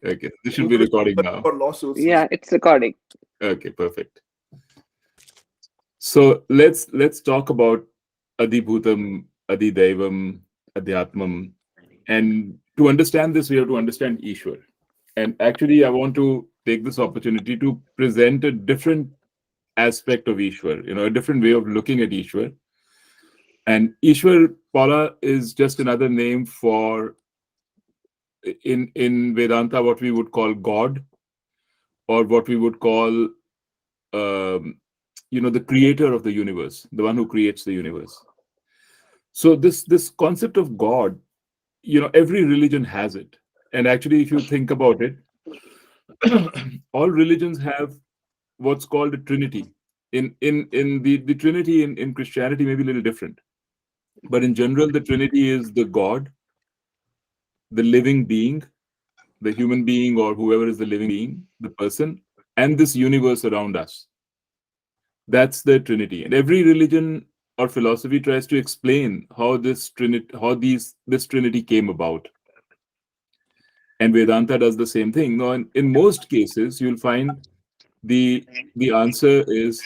Okay. This should be recording now. For lawsuits. Yeah, it's recording. Okay, perfect. So let's talk about Adibhutam, Adidevam, Adhyatmam. And to understand this, we have to understand Ishwar. And actually, I want to take this opportunity to present a different aspect of Ishwar, a different way of looking at Ishwar. And Ishwar, Paula, is just another name for, in Vedanta, what we would call God, or what we would call, the creator of the universe, the one who creates the universe. So this concept of God, every religion has it. And actually, if you think about it, all religions have what's called a Trinity. In the Trinity in Christianity may be a little different, but in general, the Trinity is the God, the living being, the human being, or whoever is the living being, the person, and this universe around us. That's the Trinity. And every religion or philosophy tries to explain how this Trinity came about. And Vedanta does the same thing. Now, in most cases, you'll find the answer is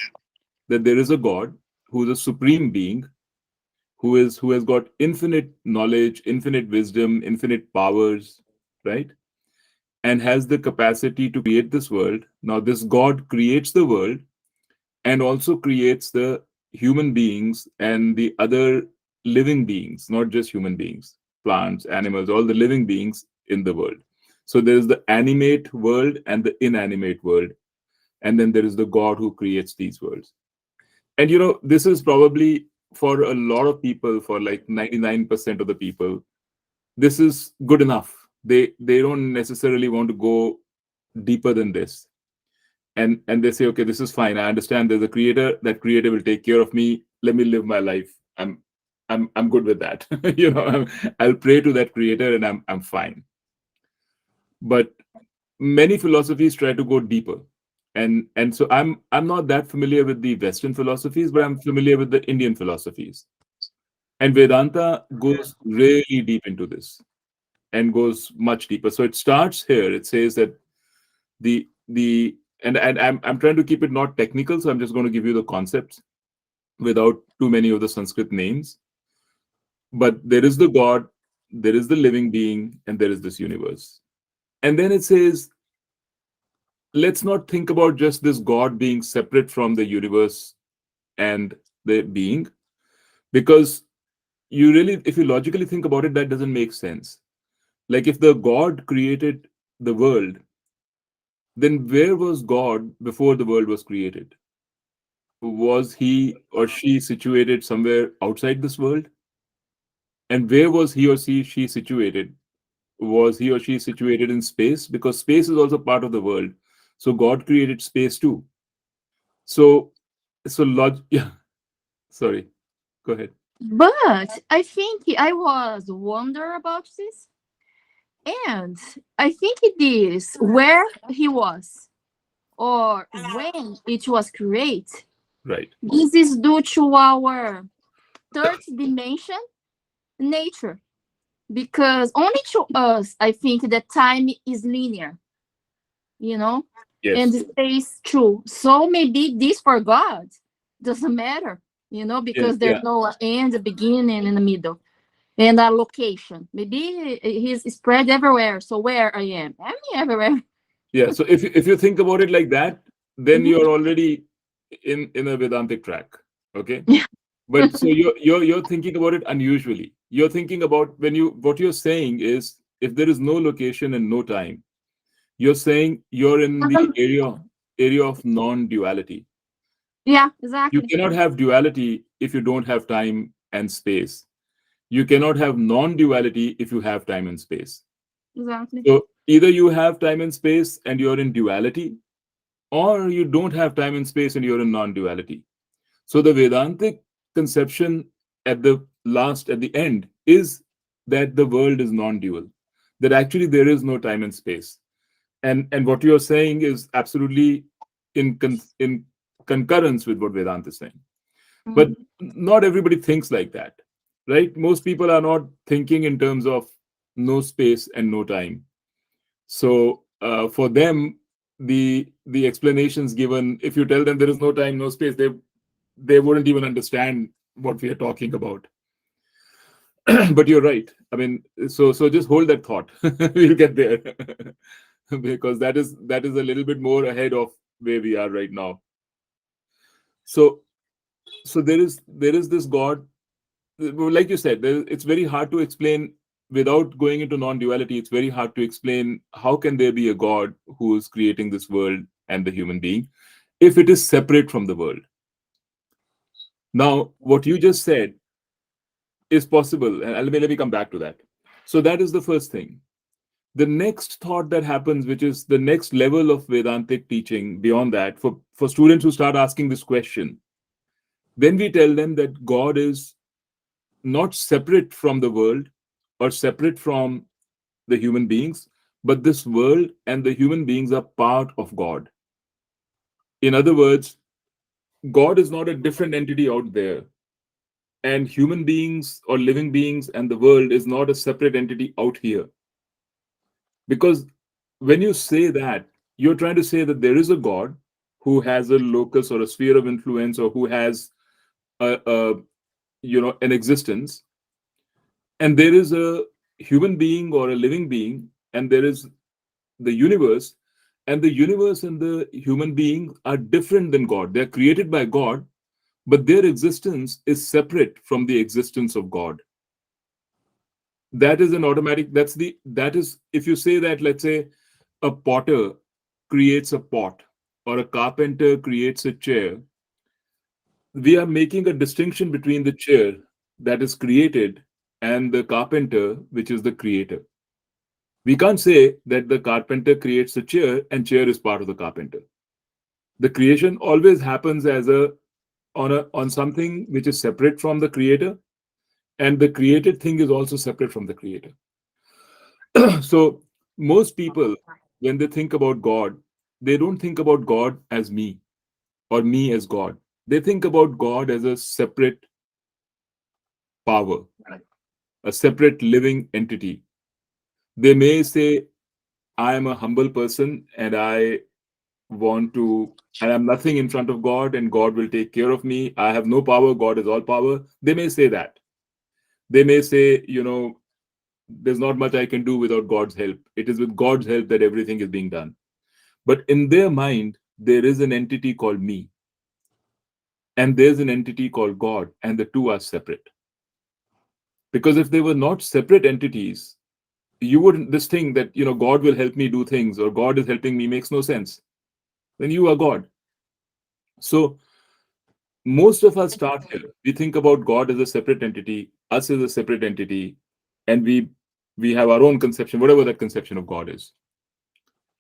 that there is a God who is a supreme being, who has got infinite knowledge, infinite wisdom, infinite powers, right? And has the capacity to create this world. Now, this God creates the world and also creates the human beings and the other living beings, not just human beings, plants, animals, all the living beings in the world. So there is the animate world and the inanimate world. And then there is the God who creates these worlds. And this is probably for a lot of people, for like 99% of the people, this is good enough. They don't necessarily want to go deeper than this. And they say, okay, this is fine. I understand there's a creator. That creator will take care of me. Let me live my life. I'm good with that. I'll pray to that creator and I'm fine. But many philosophies try to go deeper. And so I'm not that familiar with the Western philosophies, but I'm familiar with the Indian philosophies. And Vedanta goes really deep into this and goes much deeper. So it starts here. It says that and I'm trying to keep it not technical, so I'm just going to give you the concepts without too many of the Sanskrit names. But there is the God, there is the living being, and there is this universe. And then it says, let's not think about just this God being separate from the universe and the being, because if you logically think about it, that doesn't make sense. Like if the God created the world, then where was God before the world was created? Was he or she situated somewhere outside this world? And where was he or she situated? Was he or she situated in space? Because space is also part of the world. So God created space too. So yeah. Sorry. Go ahead. But I think I was wonder about this, and I think it is where he was or when it was created. Right. This is due to our third dimension nature, because only to us I think that time is linear, and Yes. space too. So maybe this for God doesn't matter, because Yeah. there's no end, beginning, and the middle, and a location. Maybe he's spread everywhere. So where I am, I'm everywhere. Yeah. So if you think about it like that, then Mhm. you're already in a Vedantic track. Okay. But so you're thinking about it unusually. You're thinking about what you're saying is, if there is no location and no time, you're saying you're in the area of non-duality. Yeah, You exactly. cannot have duality if you don't have time and space. You cannot have non-duality if you have time and space. Exactly. So either you have time and space and you're in duality, or you don't have time and space and you're in non-duality. So the Vedantic conception at the end is that the world is non-dual, that actually there is no time and space. And what you're saying is absolutely in concurrence with what Vedanta is saying. But not everybody thinks like that, right? Most people are not thinking in terms of no space and no time. So For them, the explanations given, if you tell them there is no time, no space, they wouldn't even understand what we are talking about. But you're right. I mean, so just hold that thought. We'll get there. Because that is a little bit more ahead of where we are right now. So there is this God. Well, like you said, it's very hard to explain without going into non-duality. It's very hard to explain how can there be a God who is creating this world and the human being if it is separate from the world. Now, what you just said is possible, and let me come back to that. So that is the first thing. The next thought that happens, which is the next level of Vedantic teaching beyond that, for students who start asking this question, then we tell them that God is not separate from the world or separate from the human beings, but this world and the human beings are part of God. In other words, God is not a different entity out there, and human beings or living beings and the world is not a separate entity out here. Because when you say that, you're trying to say that there is a God who has a locus or a sphere of influence, or who has a an existence, and there is a human being or a living being, and there is the universe, and the universe and the human being are different than God. They're created by God, but their existence is separate from the existence of God. That is an automatic. That is if you say that, let's say a potter creates a pot or a carpenter creates a chair, we are making a distinction between the chair that is created and the carpenter, which is the creator. We can't say that the carpenter creates a chair and chair is part of the carpenter. The creation always happens as on something which is separate from the creator, and the created thing is also separate from the creator. So most people, when they think about God, they don't think about God as me or me as God. They think about God as a separate power, a separate living entity. They may say, I am a humble person and and I'm nothing in front of God, and God will take care of me. I have no power, God is all power. They may say that. They may say, there's not much I can do without God's help. It is with God's help that everything is being done. But in their mind, there is an entity called me, and there's an entity called God, and the two are separate. Because if they were not separate entities, you wouldn't, this thing that, God will help me do things or God is helping me makes no sense. Then you are God. So most of us start here. We think about God as a separate entity, us as a separate entity, and we have our own conception, whatever that conception of God is.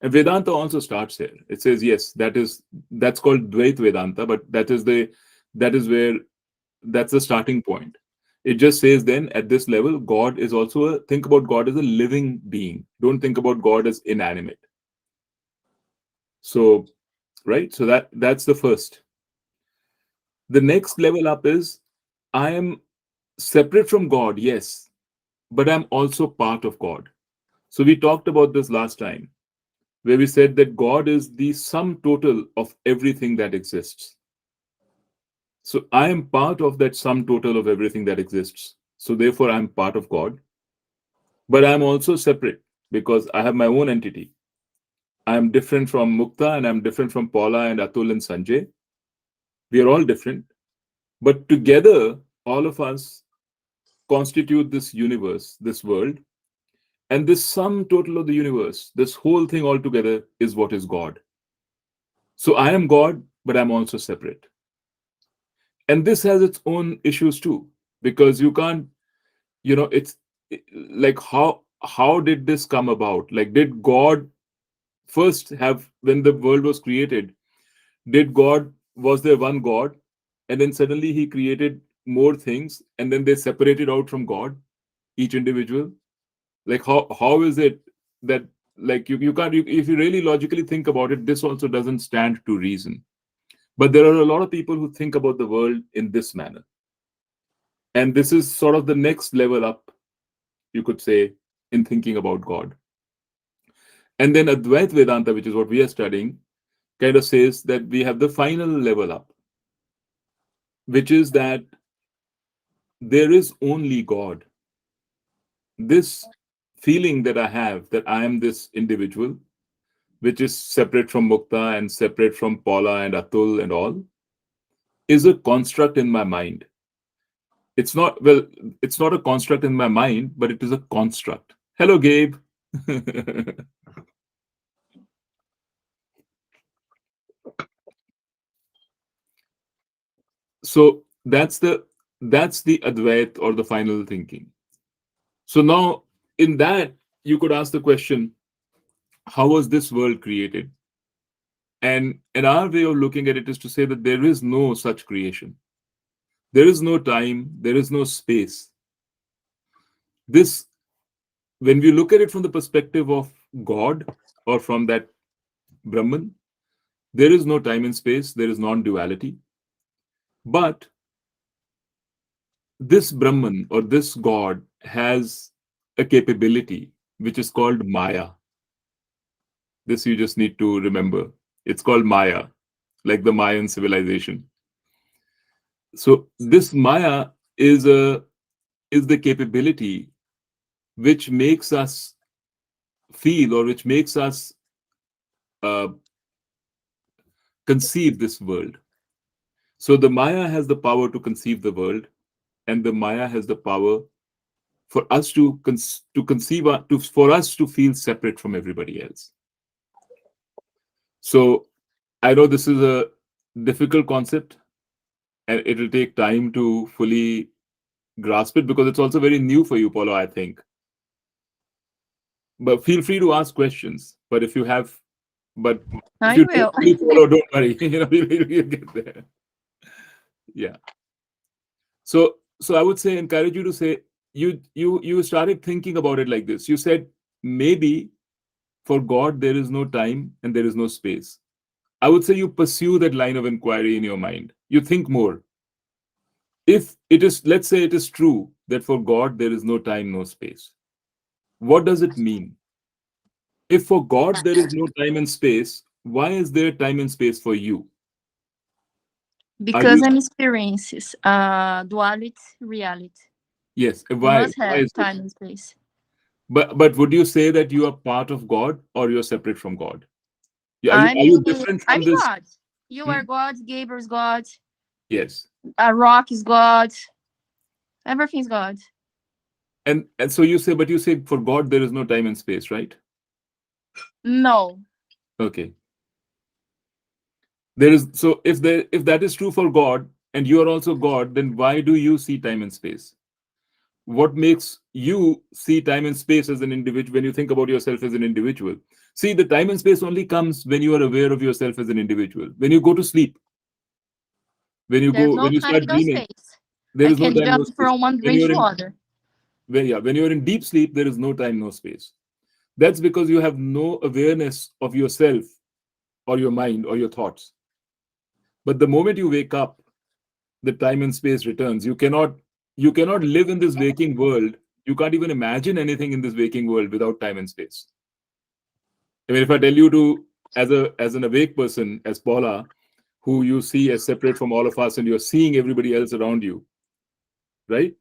And Vedanta also starts here. It says, yes, that's called Dvait Vedanta, but that is where that's the starting point. It just says then at this level, God is also think about God as a living being. Don't think about God as inanimate. So, right? So that's the first. The next level up is I am separate from God, yes, but I'm also part of God. So we talked about this last time, where we said that God is the sum total of everything that exists. So I am part of that sum total of everything that exists. So therefore, I'm part of God, but I'm also separate because I have my own entity. I'm different from Mukta, and I'm different from Paula and Atul and Sanjay. We are all different, but together, all of us constitute this universe, this world, and this sum total of the universe, this whole thing altogether is what is God. So I am God, but I'm also separate. And this has its own issues too, because you can't, it's like how did this come about? Like, did God first have, when the world was created, was there one God, and then suddenly he created more things, and then they separated out from God, each individual? Like how is it that, like, you can't, if you really logically think about it, this also doesn't stand to reason. But there are a lot of people who think about the world in this manner, and this is sort of the next level up, you could say, in thinking about God. And then Advait Vedanta, which is what we are studying, kind of says that we have the final level up, which is that there is only God. This feeling that I have, that I am this individual, which is separate from Mukta and separate from Paula and Atul and all, is a construct in my mind. It's not, well, it's not a construct in my mind, but it is a construct. Hello, Gabe. So that's the Advait or the final thinking. So now in that you could ask the question, how was this world created? And our way of looking at it is to say that there is no such creation. There is no time, there is no space. This, when we look at it from the perspective of God or from that Brahman, there is no time and space, there is non-duality. But this Brahman or this God has a capability which is called Maya. This you just need to remember. It's called Maya, like the Mayan civilization. So this Maya is the capability which makes us feel, or which makes us uh, conceive this world. So the Maya has the power to conceive the world, and the Maya has the power for us to conceive, for us to feel separate from everybody else. So I know this is a difficult concept, and it will take time to fully grasp it because it's also very new for you, Paulo, I think. But feel free to ask questions. But if you have, but if I you don't will. fully follow, don't worry. We'll get there. Yeah. So I would say, encourage you to say, you started thinking about it like this. You said maybe for God there is no time and there is no space. I would say you pursue that line of inquiry in your mind. You think more. If it is, let's say it is true that for God there is no time, no space. What does it mean? If for God there is no time and space, why is there time and space for you? Are Because you, I'm experiences, duality, reality. yes, You why? must Why have is it? time and space. But would you say that you are part of God or you're separate from God? Yeah, are I'm you different I'm from this? God. You Hmm? are God. Gabriel's God. Yes. A rock is God. Everything's God. And so you say, but you say for God there is no time and space, right? No, Okay. There is, so if that is true for God and you are also God, then why do you see time and space? What makes you see time and space as an individual when you think about yourself as an individual? See, the time and space only comes when you are aware of yourself as an individual. When you go to sleep, there's no when you time, start no dreaming, space. there I is no can time, no jump space. from one When dream you are to in, other. when you are in deep sleep, there is no time, no space. That's because you have no awareness of yourself or your mind or your thoughts. But the moment you wake up, the time and space returns. You cannot live in this waking world. You can't even imagine anything in this waking world without time and space. I mean, if I tell you to, as an awake person, as Paula, who you see as separate from all of us, and you're seeing everybody else around you, right?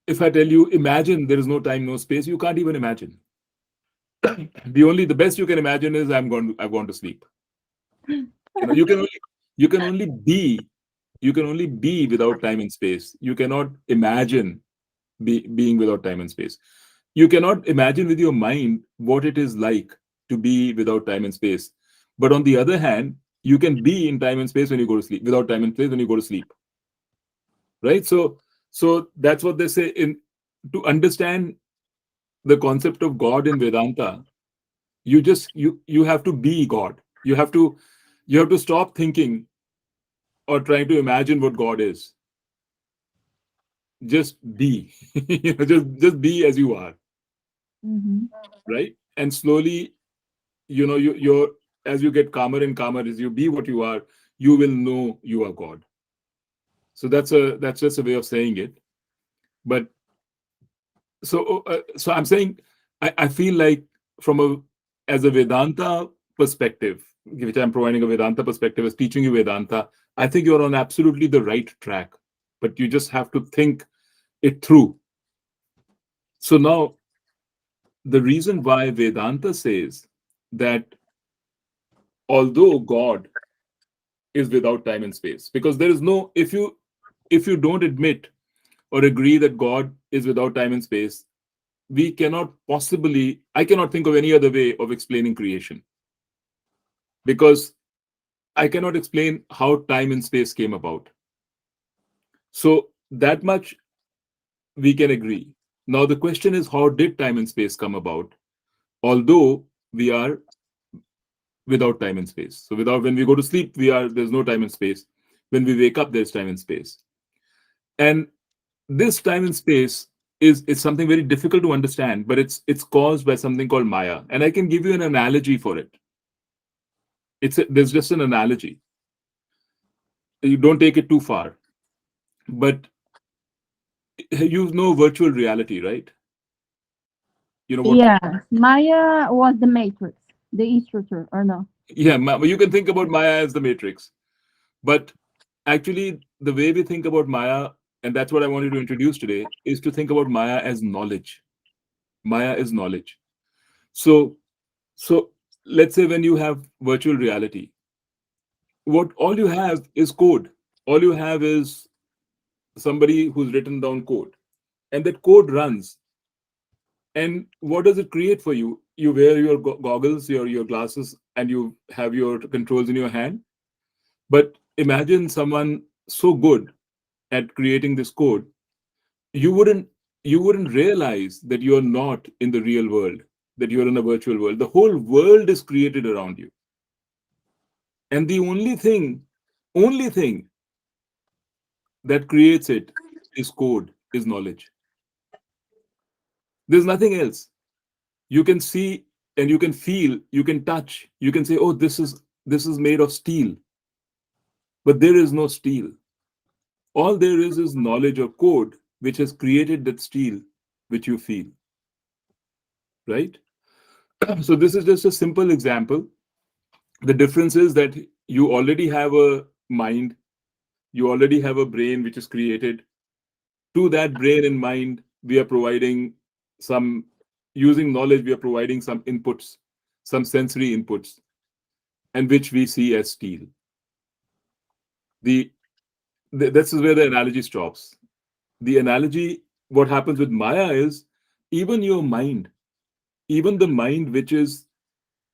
If I tell you, imagine there is no time, no space, you can't even imagine. The best you can imagine is I've gone to sleep. You can only you can only be without time and space. You cannot imagine being without time and space. You cannot imagine with your mind what it is like to be without time and space. But on the other hand, you can be in time and space when you go to sleep, without time and space when you go to sleep, right? So that's what they say. In To understand the concept of God in Vedanta, you have to be God. You have to stop thinking or trying to imagine what God is. Just be. Just be as you are, Hmm. right? And slowly, you're, as you get calmer and calmer, as you be what you are, you will know you are God. So that's just a way of saying it. But so I'm saying, I feel like from a as a Vedanta perspective, which I'm providing a Vedanta perspective as teaching you Vedanta, I think you're on absolutely the right track. But you just have to think it through. So now, the reason why Vedanta says that although God is without time and space, because there is no, if you don't admit or agree that God is without time and space, we cannot possibly, I cannot think of any other way of explaining creation, because I cannot explain how time and space came about. So that much we can agree. Now the question is, how did time and space come about? Although we are without time and space. So without, when we go to sleep, there's no time and space. When we wake up, there's time and space. And this time and space is something very difficult to understand, but it's caused by something called Maya. And I can give you an analogy for it. There's just an analogy. You don't take it too far. But you know virtual reality, right? You know what? Yeah, Maya was the Matrix, the instructor, or no? Yeah, you can think about Maya as the Matrix. But actually, the way we think about Maya, and that's what I wanted to introduce today, is to think about Maya as knowledge. Maya is knowledge. So, so let's say when you have virtual reality, what all you have is code. All you have is somebody who's written down code, and that code runs. And what does it create for you? You wear your goggles, your glasses, and you have your controls in your hand. But imagine someone so good at creating this code, you wouldn't you wouldn't realize that you're not in the real world, that you're in a virtual world. The whole world is created around you, and the only thing that creates it is code, is knowledge. There's nothing else. You can see and you can feel, you can touch, you can say, oh, this is made of steel, but there is no steel. All there is knowledge or code which has created that steel which you feel, right? So this is just a simple example. The difference is that you already have a mind, you already have a brain which is created. To that brain and mind, we are providing some, using knowledge, we are providing some inputs, some sensory inputs, and which we see as steel. The, this is where the analogy stops. The analogy, what happens with Maya is, even your mind, even the mind which is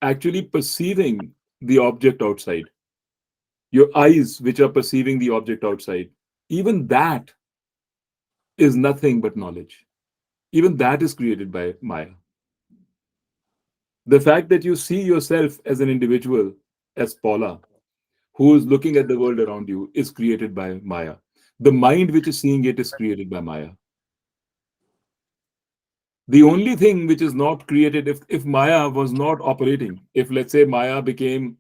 actually perceiving the object outside, your eyes which are perceiving the object outside, even that is nothing but knowledge. Even that is created by Maya. The fact that you see yourself as an individual, as Paula, who is looking at the world around you, is created by Maya. The mind which is seeing it is created by Maya. The only thing which is not created, if Maya was not operating, if let's say Maya became,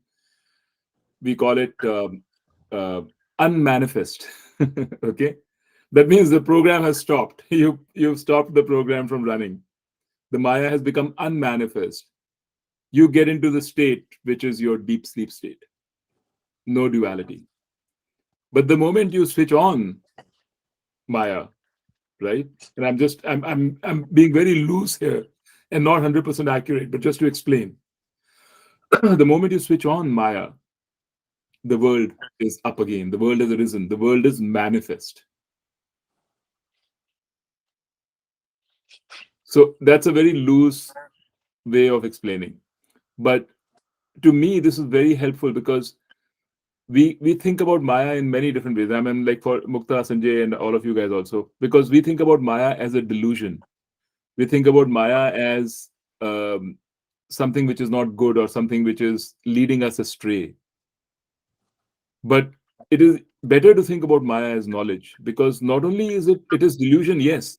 we call it uh, unmanifest, okay? That means the program has stopped. You've stopped the program from running. The Maya has become unmanifest. You get into the state which is your deep sleep state, no duality. But the moment you switch on Maya, right? And I'm being very loose here and not 100% accurate, but just to explain, the moment you switch on Maya, the world is up again. The world has arisen. The world is manifest. So that's a very loose way of explaining. But to me, this is very helpful because we think about Maya in many different ways. I mean, like for Mukta, Sanjay, and all of you guys also, because we think about Maya as a delusion. We think about Maya as um, something which is not good or something which is leading us astray. But it is better to think about Maya as knowledge, because not only it is delusion, yes,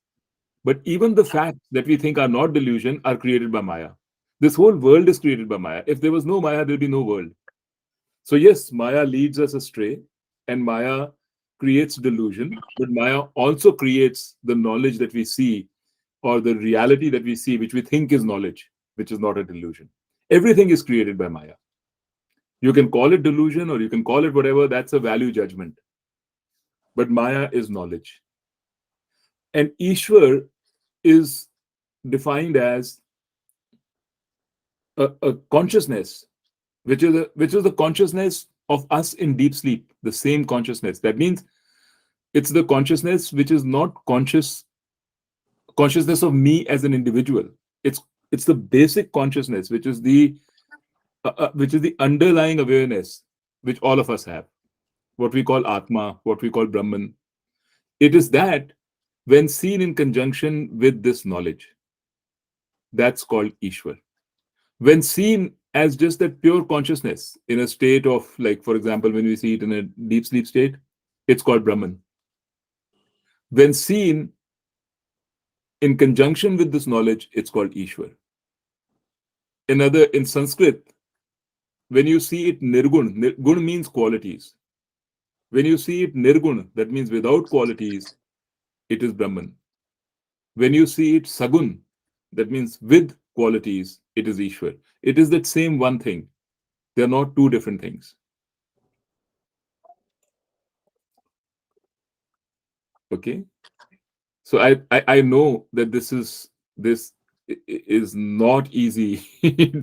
but even the facts that we think are not delusion are created by Maya. This whole world is created by Maya. If there was no Maya, there'll be no world. So yes, Maya leads us astray, and Maya creates delusion, but Maya also creates the knowledge that we see, or the reality that we see, which we think is knowledge. which is not a delusion. Everything is created by Maya. You can call it delusion or you can call it whatever, that's a value judgment. But Maya is knowledge. And Ishwar is defined as a consciousness, which is the consciousness of us in deep sleep, the same consciousness. That means it's the consciousness which is not consciousness of me as an individual. It's the basic consciousness, which is the underlying awareness which all of us have, what we call Atma, what we call Brahman. It is that when seen in conjunction with this knowledge, that's called Ishwar. When seen as just that pure consciousness in a state of, like, for example, when we see it in a deep sleep state, it's called Brahman. When seen in conjunction with this knowledge, it's called Ishwar. In Sanskrit, when you see it nirgun, gun means qualities. When you see it nirgun, that means without qualities, it is Brahman. When you see it sagun, that means with qualities, it is Ishwar. It is that same one thing. They are not two different things. Okay. So I know that this is not easy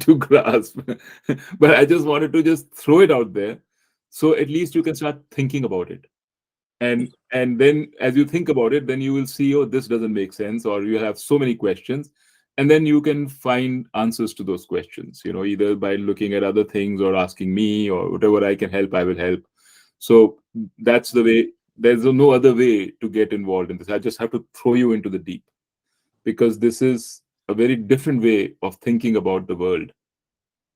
to grasp, but I just wanted to just throw it out there, so at least you can start thinking about it. And then as you think about it, then you will see, oh, this doesn't make sense, or you have so many questions, and then you can find answers to those questions, either by looking at other things or asking me, or whatever I can help, I will help. So that's the way. There's no other way to get involved in this. I just have to throw you into the deep, because this is a very different way of thinking about the world,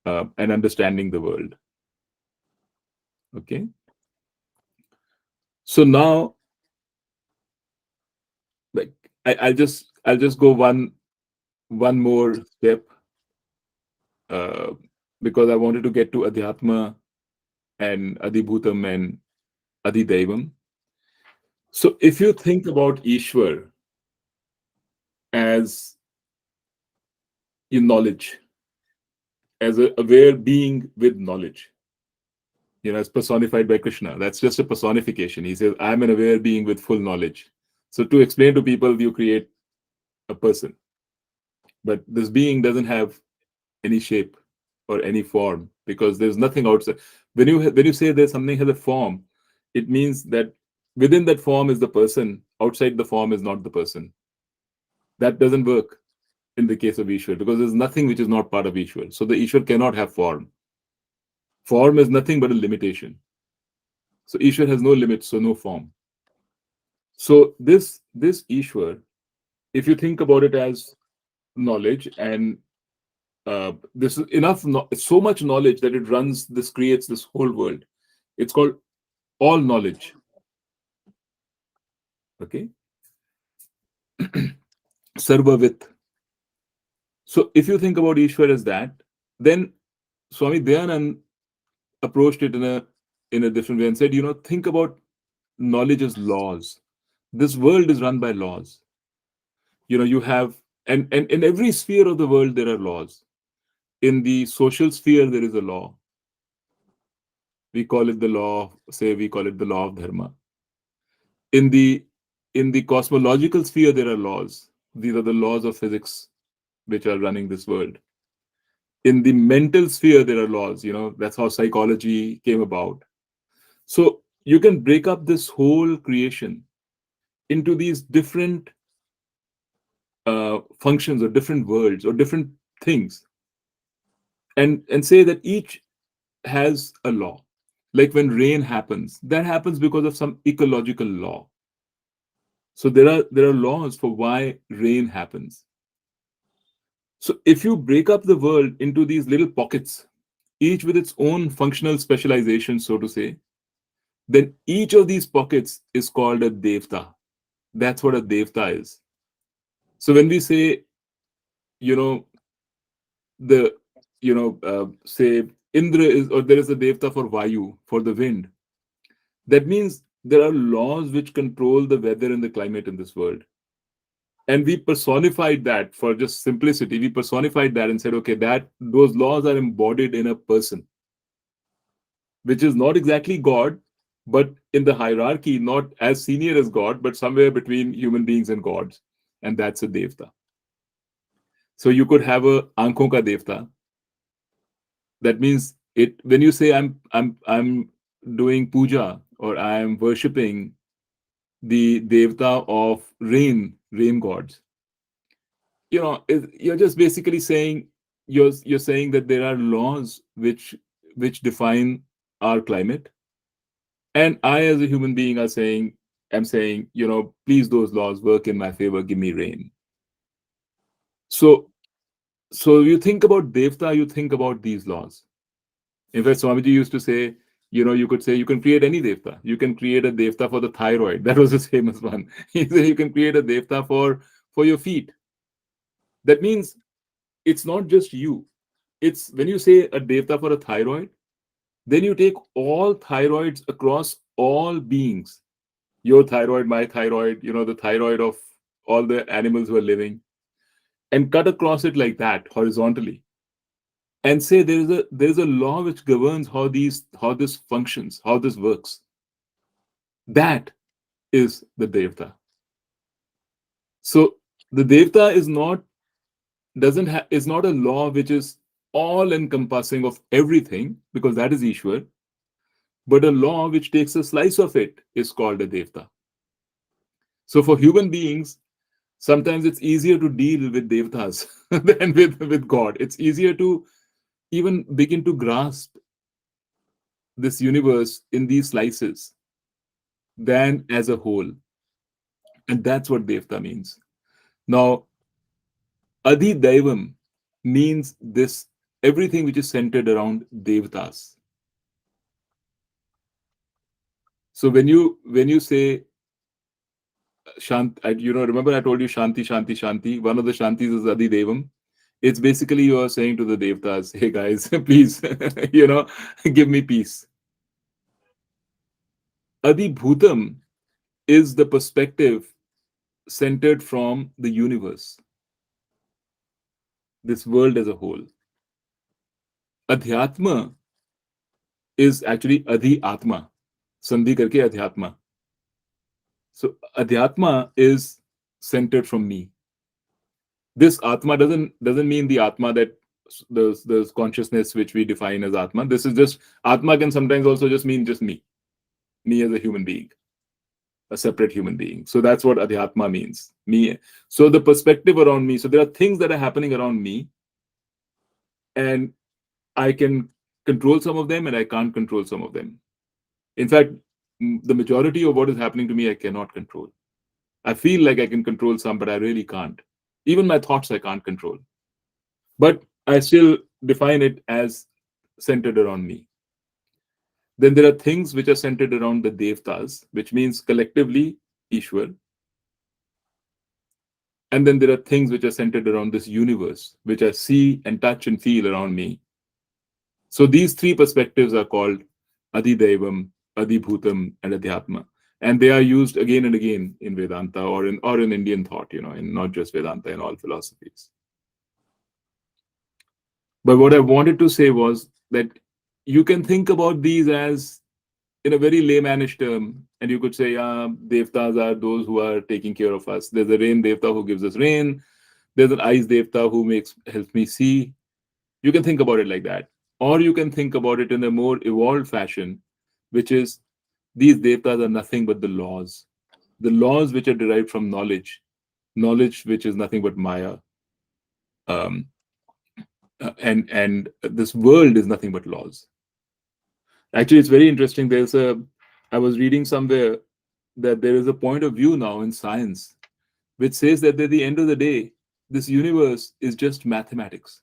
and understanding the world. Okay. So now, like, I'll just go one more step, uh, because I wanted to get to Adhyatma and Adhibhutam and Adhidevam. So if you think about Ishwar as in knowledge, as a aware being with knowledge, as personified by Krishna, that's just a personification. He says, I'm an aware being with full knowledge. So to explain to people, you create a person, but this being doesn't have any shape or any form, because there's nothing outside. When you say there's something has a form, it means that within that form is the person, outside the form is not the person. That doesn't work in the case of Ishwar, because there's nothing which is not part of Ishwar. So the Ishwar cannot have form. Form is nothing but a limitation. So Ishwar has no limits, so no form. So this Ishwar, if you think about it as knowledge, and this is enough, so much knowledge that this creates this whole world. It's called all knowledge. Okay. Sarvavit. So if you think about Ishwar as that, then Swami Dayanand approached it in a different way and said, think about knowledge as laws. This world is run by laws. You have, and in every sphere of the world there are laws. In the social sphere there is a law. We call it the law, say we call it the law of dharma. In the cosmological sphere there are laws. These are the laws of physics which are running this world. In the mental sphere there are laws. That's how psychology came about. So you can break up this whole creation into these different functions, or different worlds, or different things, and say that each has a law. Like when rain happens, that happens because of some ecological law. So there are laws for why rain happens. So if you break up the world into these little pockets, each with its own functional specialization, so to say, then each of these pockets is called a devta. That's what a devta is. So when we say, you know, the, say Indra is, or there is a devta for Vayu, for the wind, that means there are laws which control the weather and the climate in this world. And we personified that for just simplicity. We personified that and said, okay, that those laws are embodied in a person, which is not exactly God, but in the hierarchy, not as senior as God, but somewhere between human beings and gods. And that's a devta. So you could have a aankhon ka devta. That means it when you say I'm doing puja or I'm worshipping the devta of rain gods. You're just basically saying you're saying that there are laws which define our climate, and I as a human being am saying, please those laws work in my favor, give me rain. So so you think about devta, you think about these laws. In fact, Swamiji used to say, you could say you can create any devta. You can create a devta for the thyroid. That was the famous one. He said you can create a devta for your feet. That means it's not just you. It's when you say a devta for a thyroid, then you take all thyroids across all beings. Your thyroid, my thyroid, the thyroid of all the animals who are living, and cut across it like that horizontally, and say there's a law which governs how this functions, how this works. That is the devta. So the devta is not a law which is all encompassing of everything, because that is Ishwar, but a law which takes a slice of it is called a devta. So for human beings, sometimes it's easier to deal with devatas than with God. It's easier to even begin to grasp this universe in these slices than as a whole. And that's what devta means. Now, Adi Daivam means this everything which is centered around devatas. So when you say remember I told you Shanti, Shanti, Shanti. One of the Shantis is Adi Devam. It's basically you are saying to the devatas, hey guys, please, give me peace. Adi Bhutam is the perspective centered from the universe, this world as a whole. Adhyatma is actually Adhi Atma, Sandhi karke Adhyatma. So Adhyatma is centered from me. This Atma doesn't mean the Atma that there's consciousness which we define as Atma. This is just Atma can sometimes also just mean just me as a human being, a separate human being. So that's what Adhyatma means, me. So the perspective around me. So there are things that are happening around me, and I can control some of them, and I can't control some of them. In fact, the majority of what is happening to me, I cannot control. I feel like I can control some, but I really can't. Even my thoughts, I can't control. But I still define it as centered around me. Then there are things which are centered around the Devatas, which means collectively Ishwar. And then there are things which are centered around this universe, which I see and touch and feel around me. So these three perspectives are called Adhidevam, Adhibhutam, and Adhyatma. And they are used again and again in Vedanta or in Indian thought, in not just Vedanta, in all philosophies. But what I wanted to say was that you can think about these as in a very laymanish term, and you could say, Devatas are those who are taking care of us. There's a rain Devta who gives us rain. There's an eyes Devta who helps me see. You can think about it like that. Or you can think about it in a more evolved fashion, which is these Devatas are nothing but the laws which are derived from knowledge which is nothing but Maya. Um, and this world is nothing but laws. Actually, it's very interesting. I was reading somewhere that there is a point of view now in science which says that at the end of the day, this universe is just mathematics.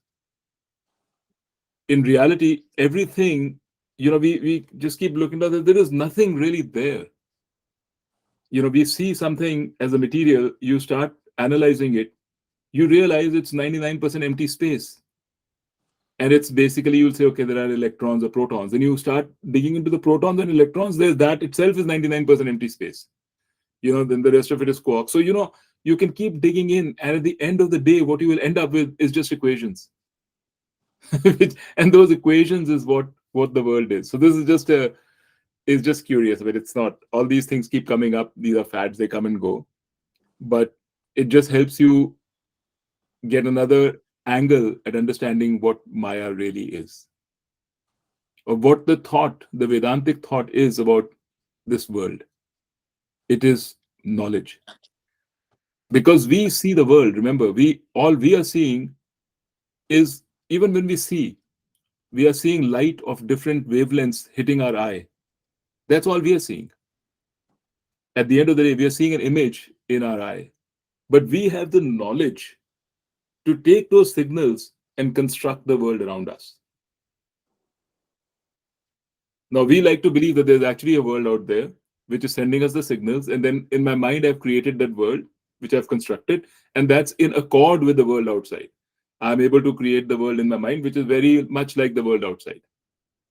In reality, everything, we just keep looking at it. There is nothing really there. We see something as a material, you start analyzing it, you realize it's 99% empty space. And it's basically, you'll say, okay, there are electrons or protons. Then you start digging into the protons and electrons, that itself is 99% empty space. Then the rest of it is quarks. So, you can keep digging in, and at the end of the day, what you will end up with is just equations. And those equations is what the world is. So this is just a is just curious, but it's not. All these things keep coming up. These are fads; they come and go. But it just helps you get another angle at understanding what Maya really is, or what the Vedantic thought is about this world. It is knowledge. Because we see the world, remember, we are seeing is, even when we are seeing light of different wavelengths hitting our eye. That's all we are seeing. At the end of the day, we are seeing an image in our eye. But we have the knowledge to take those signals and construct the world around us. Now, we like to believe that there's actually a world out there which is sending us the signals. And then in my mind, I've created that world which I've constructed. And that's in accord with the world outside. I'm able to create the world in my mind, which is very much like the world outside.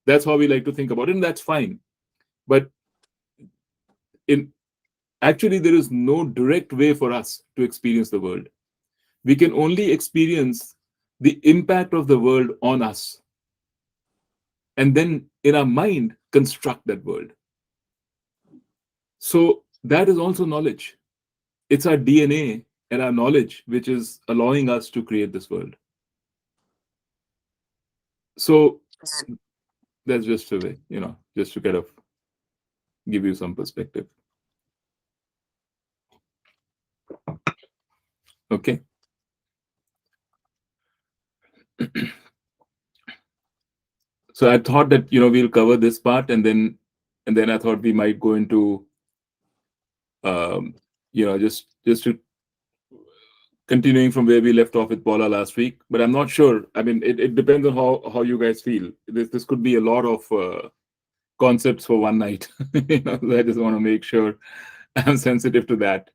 That's how we like to think about it. And that's fine. But in actually, there is no direct way for us to experience the world. We can only experience the impact of the world on us, and then in our mind construct that world. So that is also knowledge. It's our DNA and our knowledge which is allowing us to create this world. So that's just a way, just to kind of give you some perspective. Okay. So I thought that we'll cover this part, and then I thought we might go into just to continuing from where we left off with Paula last week. But I'm not sure. I mean, it depends on how you guys feel. This could be a lot of concepts for one night. So I just want to make sure I'm sensitive to that.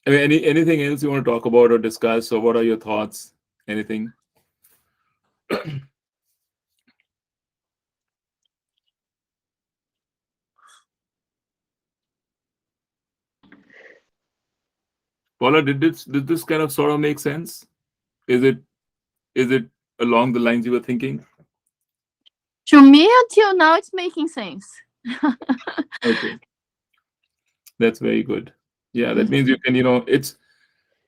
I mean, anything else you want to talk about or discuss, or what are your thoughts? Anything? Paula, did this kind of sort of make sense? Is it along the lines you were thinking? To me, until now, it's making sense. Okay, that's very good. Yeah, that means you can, it's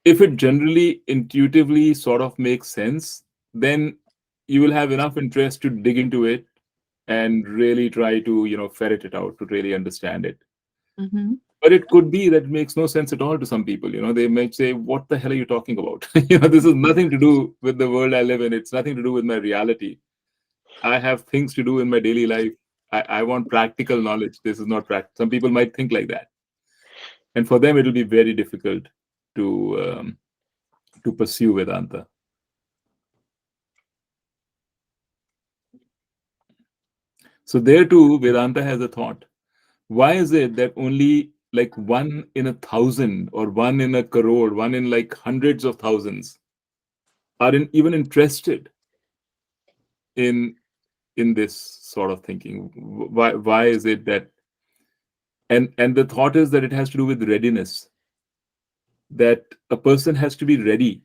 if it generally intuitively sort of makes sense, then you will have enough interest to dig into it and really try to, ferret it out to really understand it. Mm-hmm. But it could be that it makes no sense at all to some people. They might say, "What the hell are you talking about?" This has nothing to do with the world I live in. It's nothing to do with my reality. I have things to do in my daily life. I want practical knowledge. This is not practical. Some people might think like that, and for them, it will be very difficult to pursue Vedanta. So there too, Vedanta has a thought. Why is it that only like 1 in 1,000 or 1 in 1 crore, 1 in hundreds of thousands are even interested in this sort of thinking? Why is it that? And the thought is that it has to do with readiness. That a person has to be ready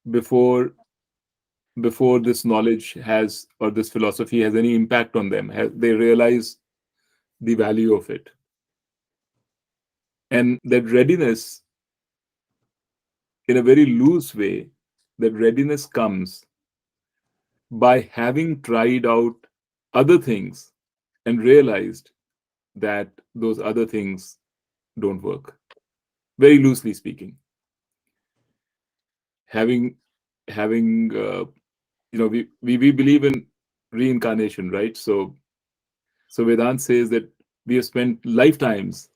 before this knowledge has, or this philosophy has, any impact on them. They realize the value of it, and that readiness, in a very loose way, that readiness comes by having tried out other things and realized that those other things don't work. Very loosely speaking, having we believe in reincarnation, right? So Vedanta says that we have spent lifetimes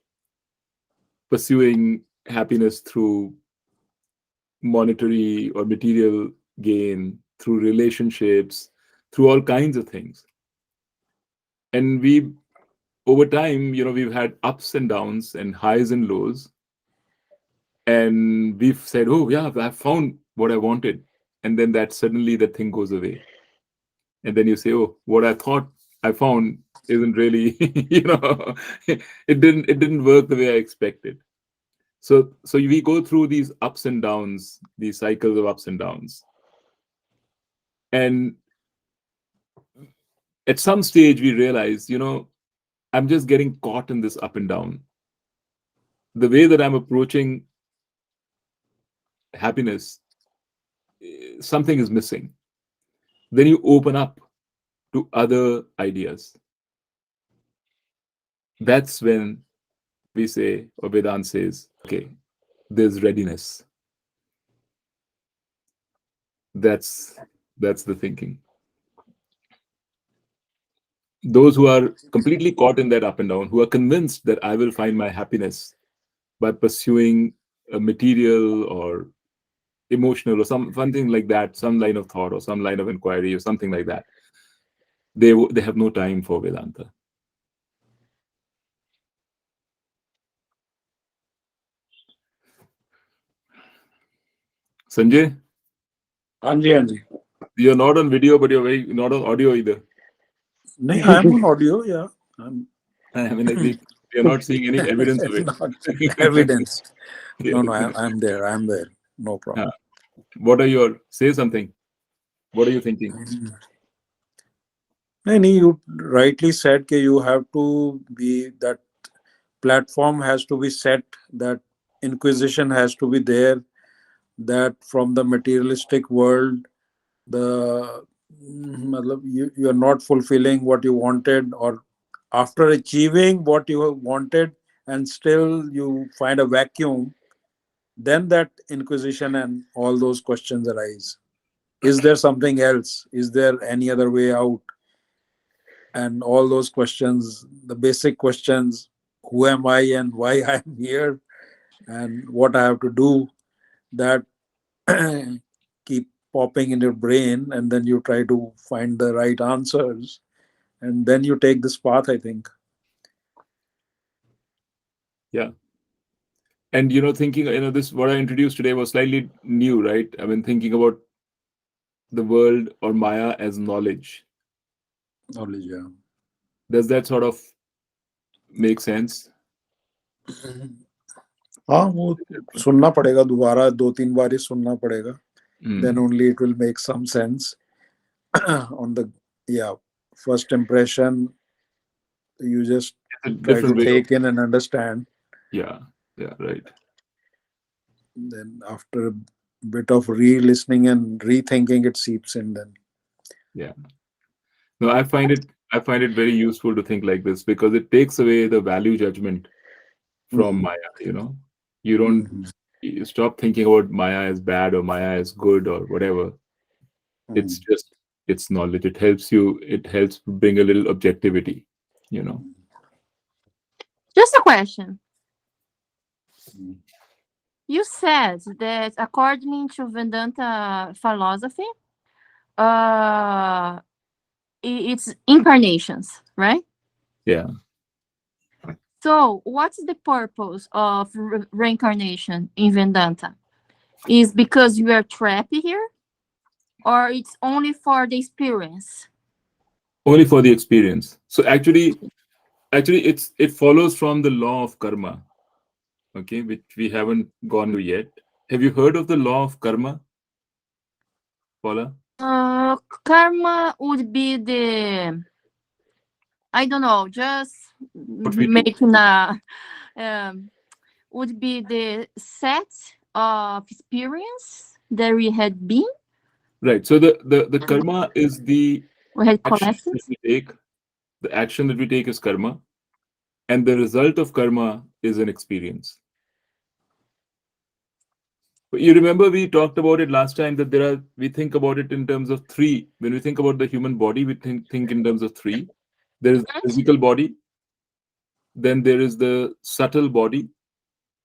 pursuing happiness through monetary or material gain, through relationships, through all kinds of things. And over time, we've had ups and downs and highs and lows. And we've said, oh, yeah, I found what I wanted. And then that suddenly the thing goes away. And then you say, oh, what I thought I found isn't really, it didn't work the way I expected. So we go through these ups and downs, these cycles of ups and downs. And at some stage we realize, I'm just getting caught in this up and down. The way that I'm approaching happiness, something is missing. Then you open up to other ideas. That's when we say, or Vedanta says, okay, there's readiness. That's the thinking. Those who are completely caught in that up and down, who are convinced that I will find my happiness by pursuing a material or emotional or something like that, some line of thought or some line of inquiry or something like that, they have no time for Vedanta. Sanjay, हाँ जी हाँ जी you're not on video, but not on audio either. नहीं I am on audio या I mean, like we are not seeing any evidence of not it. evidence. Yeah. No, I'm there. No problem. What are your say something? What are you thinking? नहीं, you rightly said that you have to be, that platform has to be set, that inquisition has to be there, that from the materialistic world, the matlab, you are not fulfilling what you wanted, or after achieving what you wanted and still you find a vacuum, then that inquisition and all those questions arise. Is there something else? Is there any other way out? And all those questions, the basic questions: who am I and why I am here and what I have to do, that keep popping in your brain, and then you try to find the right answers, and then you take this path, I think. Yeah. And thinking, this what I introduced today was slightly new, right? I mean, thinking about the world or Maya as knowledge. Knowledge, yeah. Does that sort of make sense? हाँ, वो सुनना पड़ेगा दोबारा, 2-3 बार ही सुनना पड़ेगा. Then Mm. only it will make some sense. On the, yeah, first impression, you just It's a try to different way of, take in and understand. yeah, right. Then after a bit of re-listening and rethinking, it seeps in then. Yeah. No, I find it very useful to think like this because it takes away the value judgment from Maya. You don't you stop thinking about Maya as bad or Maya as good or whatever. It's just it's knowledge. It helps bring a little objectivity. Just a question. You said that according to Vedanta philosophy, it's incarnations, right? Yeah. So, what's the purpose of reincarnation in Vedanta? Is because you are trapped here, or it's only for the experience? Only for the experience. So actually it follows from the law of karma, okay, which we haven't gone to yet. Have you heard of the law of karma, Paula? Karma would be the, I don't know, just What we do? making a would be the set of experience that we had been. Right. So the karma is the We had action collected. that we take. The action that we take is karma, and the result of karma is an experience. But you remember we talked about it last time that we think about it in terms of three. When we think about the human body, we think in terms of three. There is the physical body, then there is the subtle body,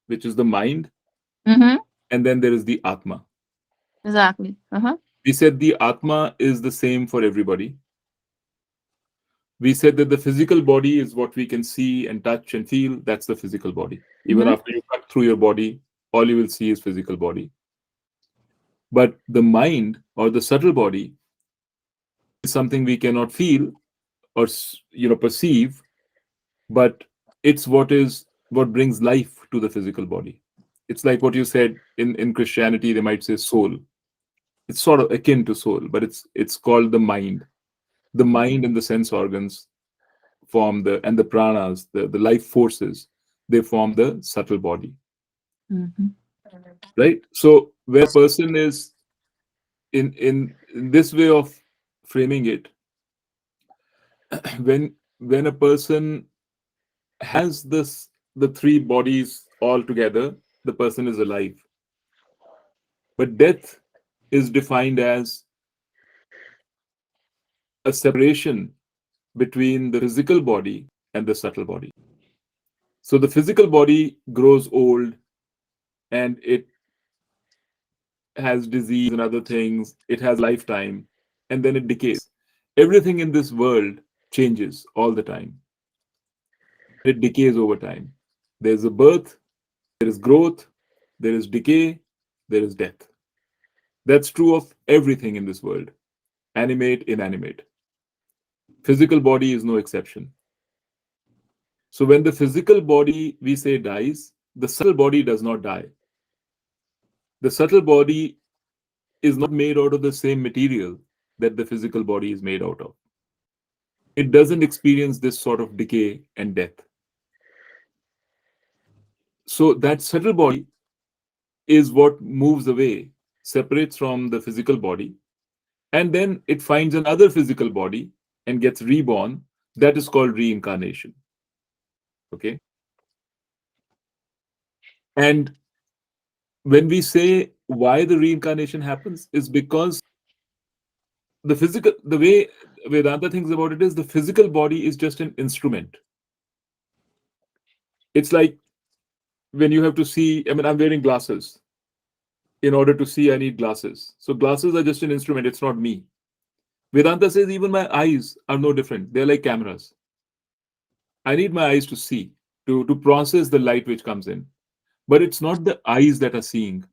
which is the mind, and then there is the Atma. Exactly. We said the Atma is the same for everybody. We said that the physical body is what we can see and touch and feel. That's the physical body. Even after you cut through your body, all you will see is physical body. But the mind or the subtle body is something we cannot feel, or perceive, but it's what brings life to the physical body. It's like what you said in Christianity, they might say soul. It's sort of akin to soul, but it's called the mind. The mind and the sense organs form and the pranas, the life forces, they form the subtle body, Mhm. right? So where a person is in this way of framing it, when a person has the three bodies all together, the person is alive. But death is defined as a separation between the physical body and the subtle body. So the physical body grows old and it has disease and other things, it has lifetime, and then it decays. Everything in this world changes all the time. It decays over time. There's a birth, there is growth, there is decay, there is death. That's true of everything in this world, animate, inanimate. Physical body is no exception. So when the physical body, we say, dies, the subtle body does not die. The subtle body is not made out of the same material that the physical body is made out of. It doesn't experience this sort of decay and death. So that subtle body is what moves away, separates from the physical body, and then it finds another physical body and gets reborn. That is called reincarnation. Okay. And when we say why the reincarnation happens, is because the way Vedanta thinks about it is the physical body is just an instrument. It's like when you have to see, I mean, I'm wearing glasses. In order to see, I need glasses. So glasses are just an instrument, it's not me. Vedanta says even my eyes are no different. They're like cameras. I need my eyes to see, to process the light which comes in. But it's not the eyes that are seeing.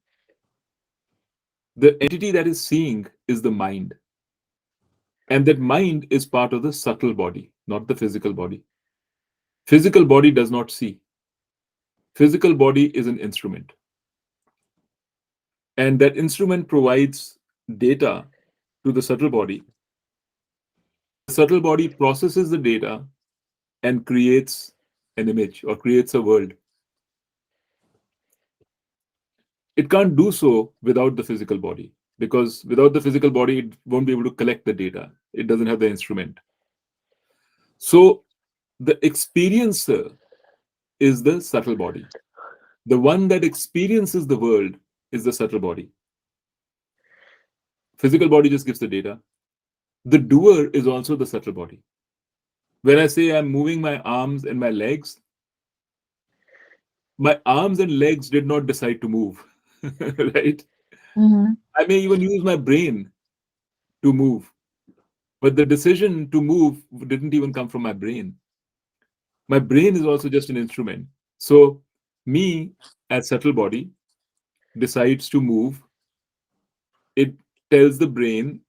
The entity that is seeing is the mind. And that mind is part of the subtle body, not the physical body. Physical body does not see. Physical body is an instrument. And that instrument provides data to the subtle body. The subtle body processes the data and creates an image or creates a world. It can't do so without the physical body, because without the physical body, it won't be able to collect the data. It doesn't have the instrument. So the experiencer is the subtle body. The one that experiences the world is the subtle body. Physical body just gives the data. The doer is also the subtle body. When I say I'm moving my arms and my legs, my arms and legs did not decide to move, right? Mhm. I may even use my brain to move, but the decision to move didn't even come from my brain. My brain is also just an instrument. So, me as subtle body decides to move. It tells the brain,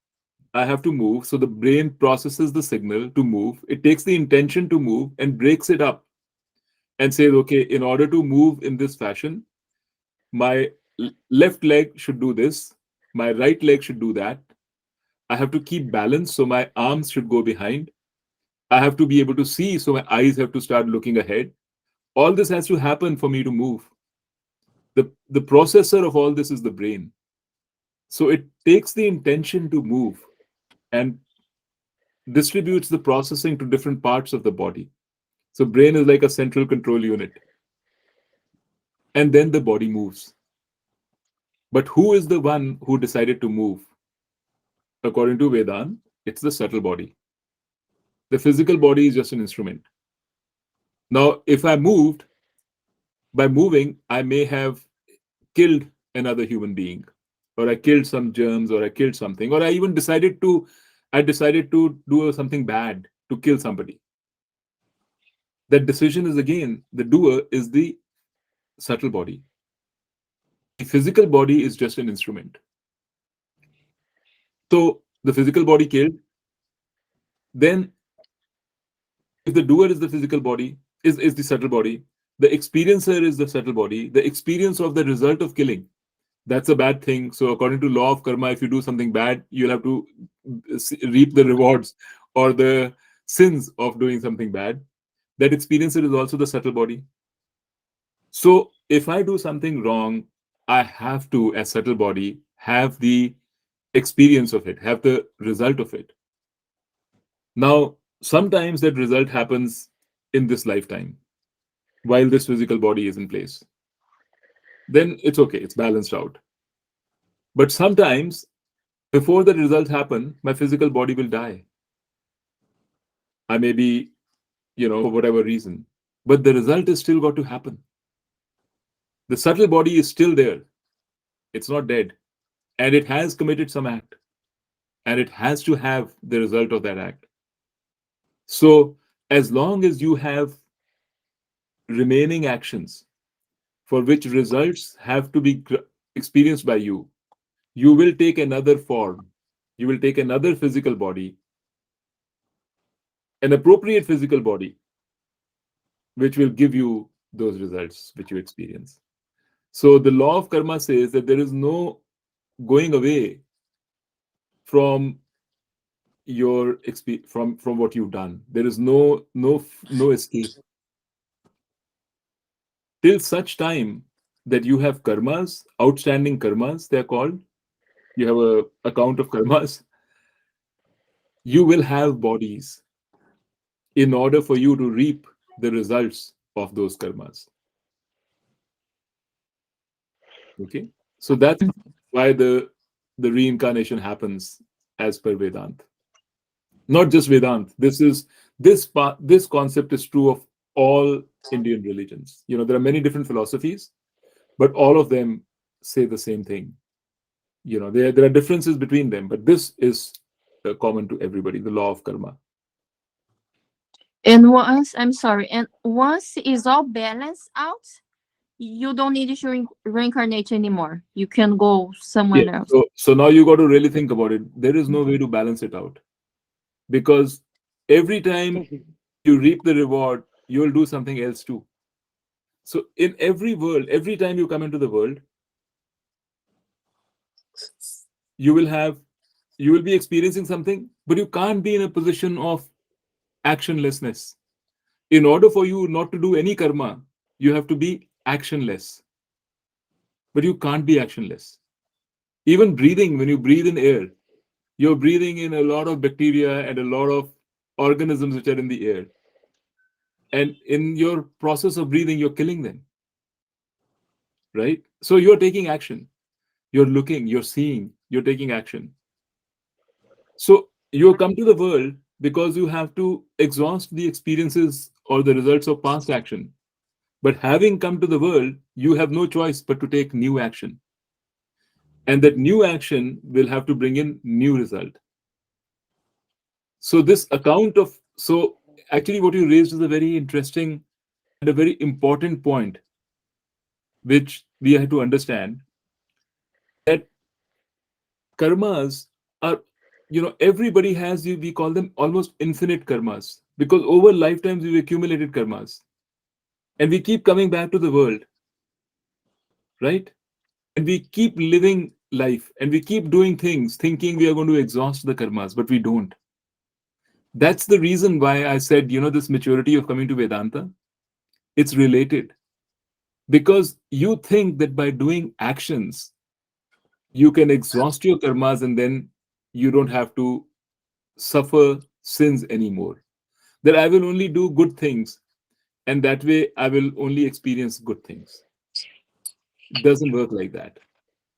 I have to move. So, the brain processes the signal to move. It takes the intention to move and breaks it up and says, okay, in order to move in this fashion, my left leg should do this, my right leg should do that. I have to keep balance, so my arms should go behind. I have to be able to see, so my eyes have to start looking ahead. All this has to happen for me to move. The processor of all this is the brain. So it takes the intention to move and distributes the processing to different parts of the body. So brain is like a central control unit. And then the body moves. But who is the one who decided to move? According to Vedanta, it's the subtle body. The physical body is just an instrument. Now, if I moved, by moving, I may have killed another human being, or I killed some germs, or I killed something, or I decided to do something bad to kill somebody. That decision is again, the doer is the subtle body. The physical body is just an instrument. So the physical body killed, then If the doer is the physical body, is the subtle body, the experiencer is the subtle body, the experience of the result of killing, that's a bad thing. So according to law of karma, if you do something bad, you'll have to reap the rewards or the sins of doing something bad. That experiencer is also the subtle body. So if I do something wrong, I have to, as subtle body, have the experience of it, have the result of it. Now, sometimes that result happens in this lifetime while this physical body is in place. Then it's okay, it's balanced out. But sometimes, before the result happen, my physical body will die. I may be, for whatever reason. But the result is still got to happen. The subtle body is still there. It's not dead. And it has committed some act. And it has to have the result of that act. So, as long as you have remaining actions for which results have to be experienced by you, you will take another form. You will take another physical body, an appropriate physical body, which will give you those results which you experience. So the law of karma says that there is no going away from your from what you've done. There is no escape till such time that you have karmas, outstanding karmas, they're called. You have a account of karmas. You will have bodies in order for you to reap the results of those karmas. Okay, so that's why the reincarnation happens as per Vedanta. Not just Vedanta. This concept is true of all Indian religions. There are many different philosophies, but all of them say the same thing. There are differences between them, but this is common to everybody: the law of karma. And once it's all balanced out, you don't need to reincarnate anymore. You can go Yeah. somewhere else. So now you got to really think about it. There is no way to balance it out, because every time you reap the reward, you'll do something else too. So in every world, every time you come into the world, you will be experiencing something, but you can't be in a position of actionlessness. In order for you not to do any karma, you have to be actionless. But you can't be actionless. Even breathing, when you breathe in air, you're breathing in a lot of bacteria and a lot of organisms which are in the air. And in your process of breathing, you're killing them. Right? So you're taking action. You're looking, you're seeing, you're taking action. So you come to the world because you have to exhaust the experiences or the results of past action. But having come to the world, you have no choice but to take new action. And that new action will have to bring in new result. So actually what you raised is a very interesting and a very important point, which we have to understand, that karmas are, everybody has, we call them almost infinite karmas, because over lifetimes we've accumulated karmas. And we keep coming back to the world, right? And we keep living life and we keep doing things thinking we are going to exhaust the karmas, but we don't. That's the reason why I said, this maturity of coming to Vedanta, it's related. Because you think that by doing actions, you can exhaust your karmas and then you don't have to suffer sins anymore. That I will only do good things, and that way I will only experience good things. It doesn't work like that.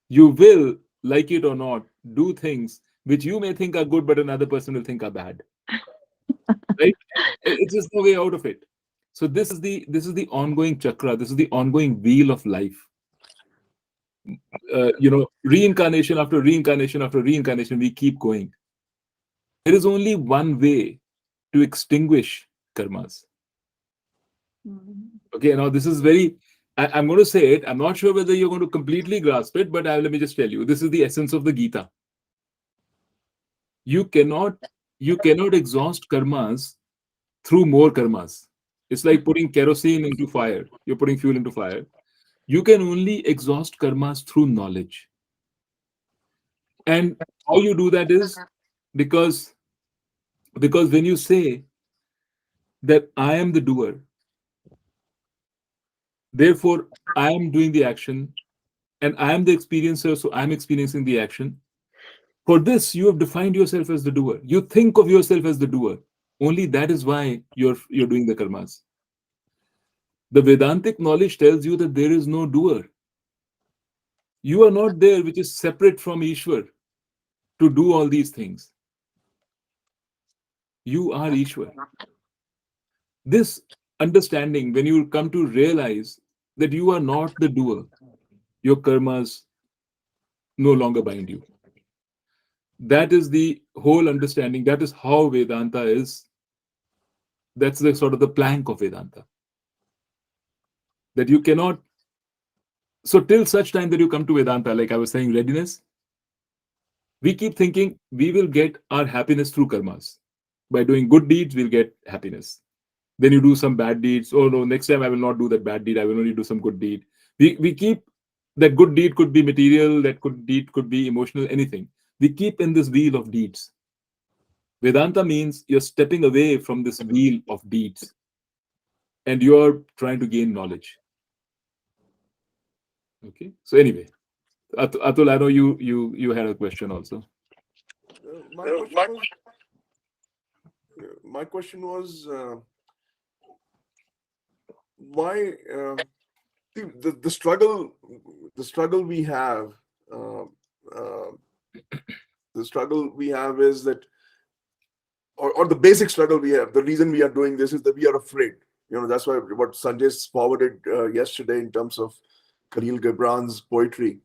You will, like it or not, do things which you may think are good, but another person will think are bad. Right? It's just no way out of it. So this is the ongoing chakra. This is the ongoing wheel of life. Reincarnation after reincarnation after reincarnation, we keep going. There is only one way to extinguish karmas. Okay, now this is very, I'm going to say it. I'm not sure whether you're going to completely grasp it, but let me just tell you, this is the essence of the Gita. You cannot exhaust karmas through more karmas. It's like putting kerosene into fire. You're putting fuel into fire. You can only exhaust karmas through knowledge. And how you do that is because when you say that I am the doer, therefore I am doing the action, and I am the experiencer, so I'm experiencing the action. For this, you have defined yourself as the doer. You think of yourself as the doer. Only that is why you're doing the karmas. The Vedantic knowledge tells you that there is no doer. You are not there, which is separate from Ishwar, to do all these things. You are Ishwar. This understanding, when you come to realize that you are not the doer, your karmas no longer bind you. That is the whole understanding. That is how Vedanta is. That's the sort of the plank of Vedanta. That you cannot. So till such time that you come to Vedanta, like I was saying, readiness, we keep thinking we will get our happiness through karmas. By doing good deeds, we'll get happiness. Then you do some bad deeds. Oh no, next time I will not do that bad deed. I will only do some good deed. We keep that good deed could be material, that good deed could be emotional, anything. We keep in this wheel of deeds. Vedanta means you're stepping away from this wheel of deeds and you're trying to gain knowledge. Okay. So anyway, Atul, I know you had a question also. My question was, why the struggle we have, uh, uh, the struggle we have is that, or the basic struggle we have, the reason we are doing this is that we are afraid. That's why what Sanjay forwarded yesterday in terms of Khalil Gibran's poetry,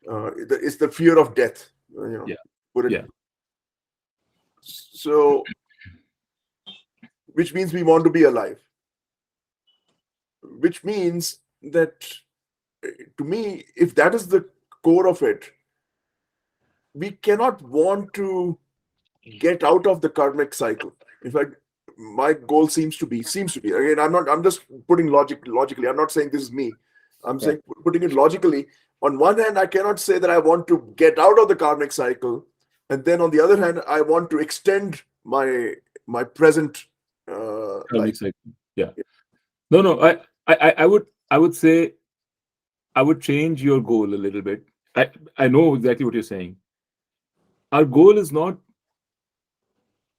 it's the fear of death. Yeah. Put it. Yeah. So, which means we want to be alive. Which means that, to me, if that is the core of it, we cannot want to get out of the karmic cycle. In fact, my goal seems to be again, I'm just putting logically. I'm not saying this is me. I'm saying, putting it logically. On one hand, I cannot say that I want to get out of the karmic cycle, and then on the other hand, I want to extend my present life. Yeah. No. I would say I would change your goal a little bit. I know exactly what you're saying. Our goal is not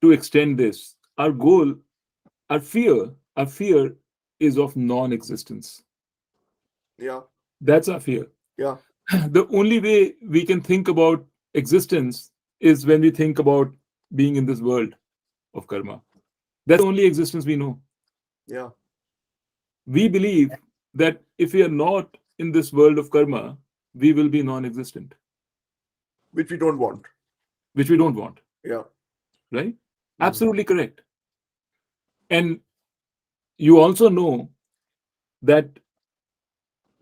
to extend this. Our fear is of non-existence. Yeah. That's our fear. Yeah. The only way we can think about existence is when we think about being in this world of karma. That's the only existence we know. Yeah. We believe that if we are not in this world of karma, we will be non-existent. Which we don't want. Yeah. Right? Mm-hmm. Absolutely correct. And you also know that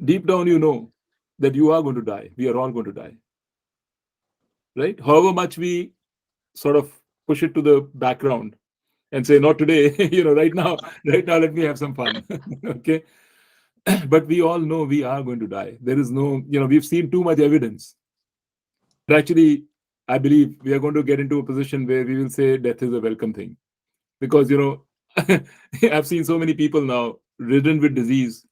deep down you know that you are going to die. We are all going to die. Right? However much we sort of push it to the background and say, not today, right now, let me have some fun. Okay. But we all know we are going to die. There is no, we've seen too much evidence. But actually, I believe we are going to get into a position where we will say death is a welcome thing. Because, I've seen so many people now ridden with disease.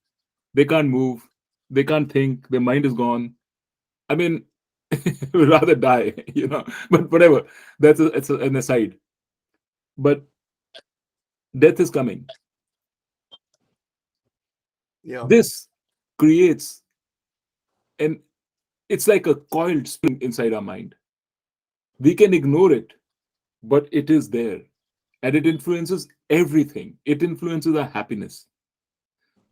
They can't move. They can't think. Their mind is gone. I mean, we'd rather die, but whatever. It's an aside. But death is coming. Yeah. This creates, and it's like a coiled spring inside our mind. We can ignore it, but it is there. And it influences everything. It influences our happiness.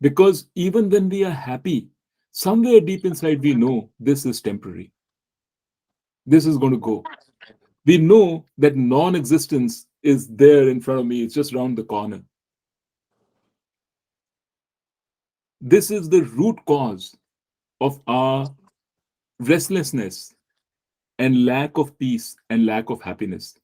Because even when we are happy, somewhere deep inside we know this is temporary. This is going to go. We know that non-existence is there in front of me. It's just around the corner. This is the root cause of our restlessness and lack of peace and lack of happiness.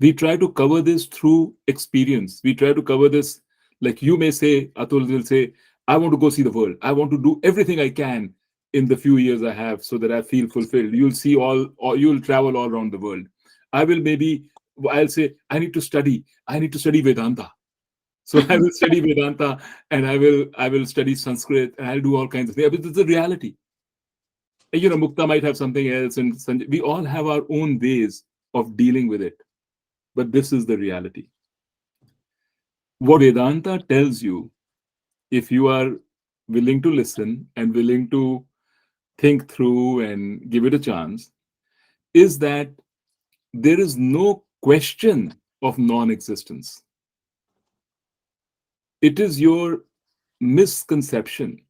We try to cover this through experience. We try to cover this, like you may say, Atul will say, I want to go see the world. I want to do everything I can in the few years I have so that I feel fulfilled. You'll see all, or you'll travel all around the world. I will maybe, I'll say, I need to study. I need to study Vedanta. So I will study Vedanta, and I will study Sanskrit, and I'll do all kinds of things. But it's a reality. And, Mukta might have something else, and Sanjay, we all have our own ways of dealing with it. But this is the reality. What Vedanta tells you, if you are willing to listen and willing to think through and give it a chance, is that there is no question of non-existence. It is your misconception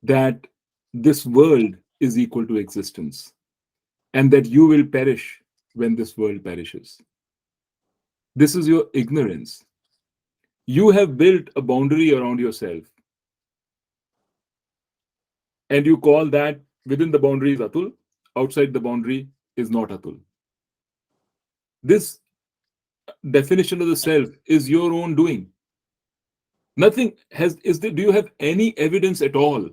that this world is equal to existence and that you will perish when this world perishes. This is your ignorance. You have built a boundary around yourself and you call that within the boundary is Atul, outside the boundary is not Atul. This definition of the self is your own doing. Nothing has, do you have any evidence at all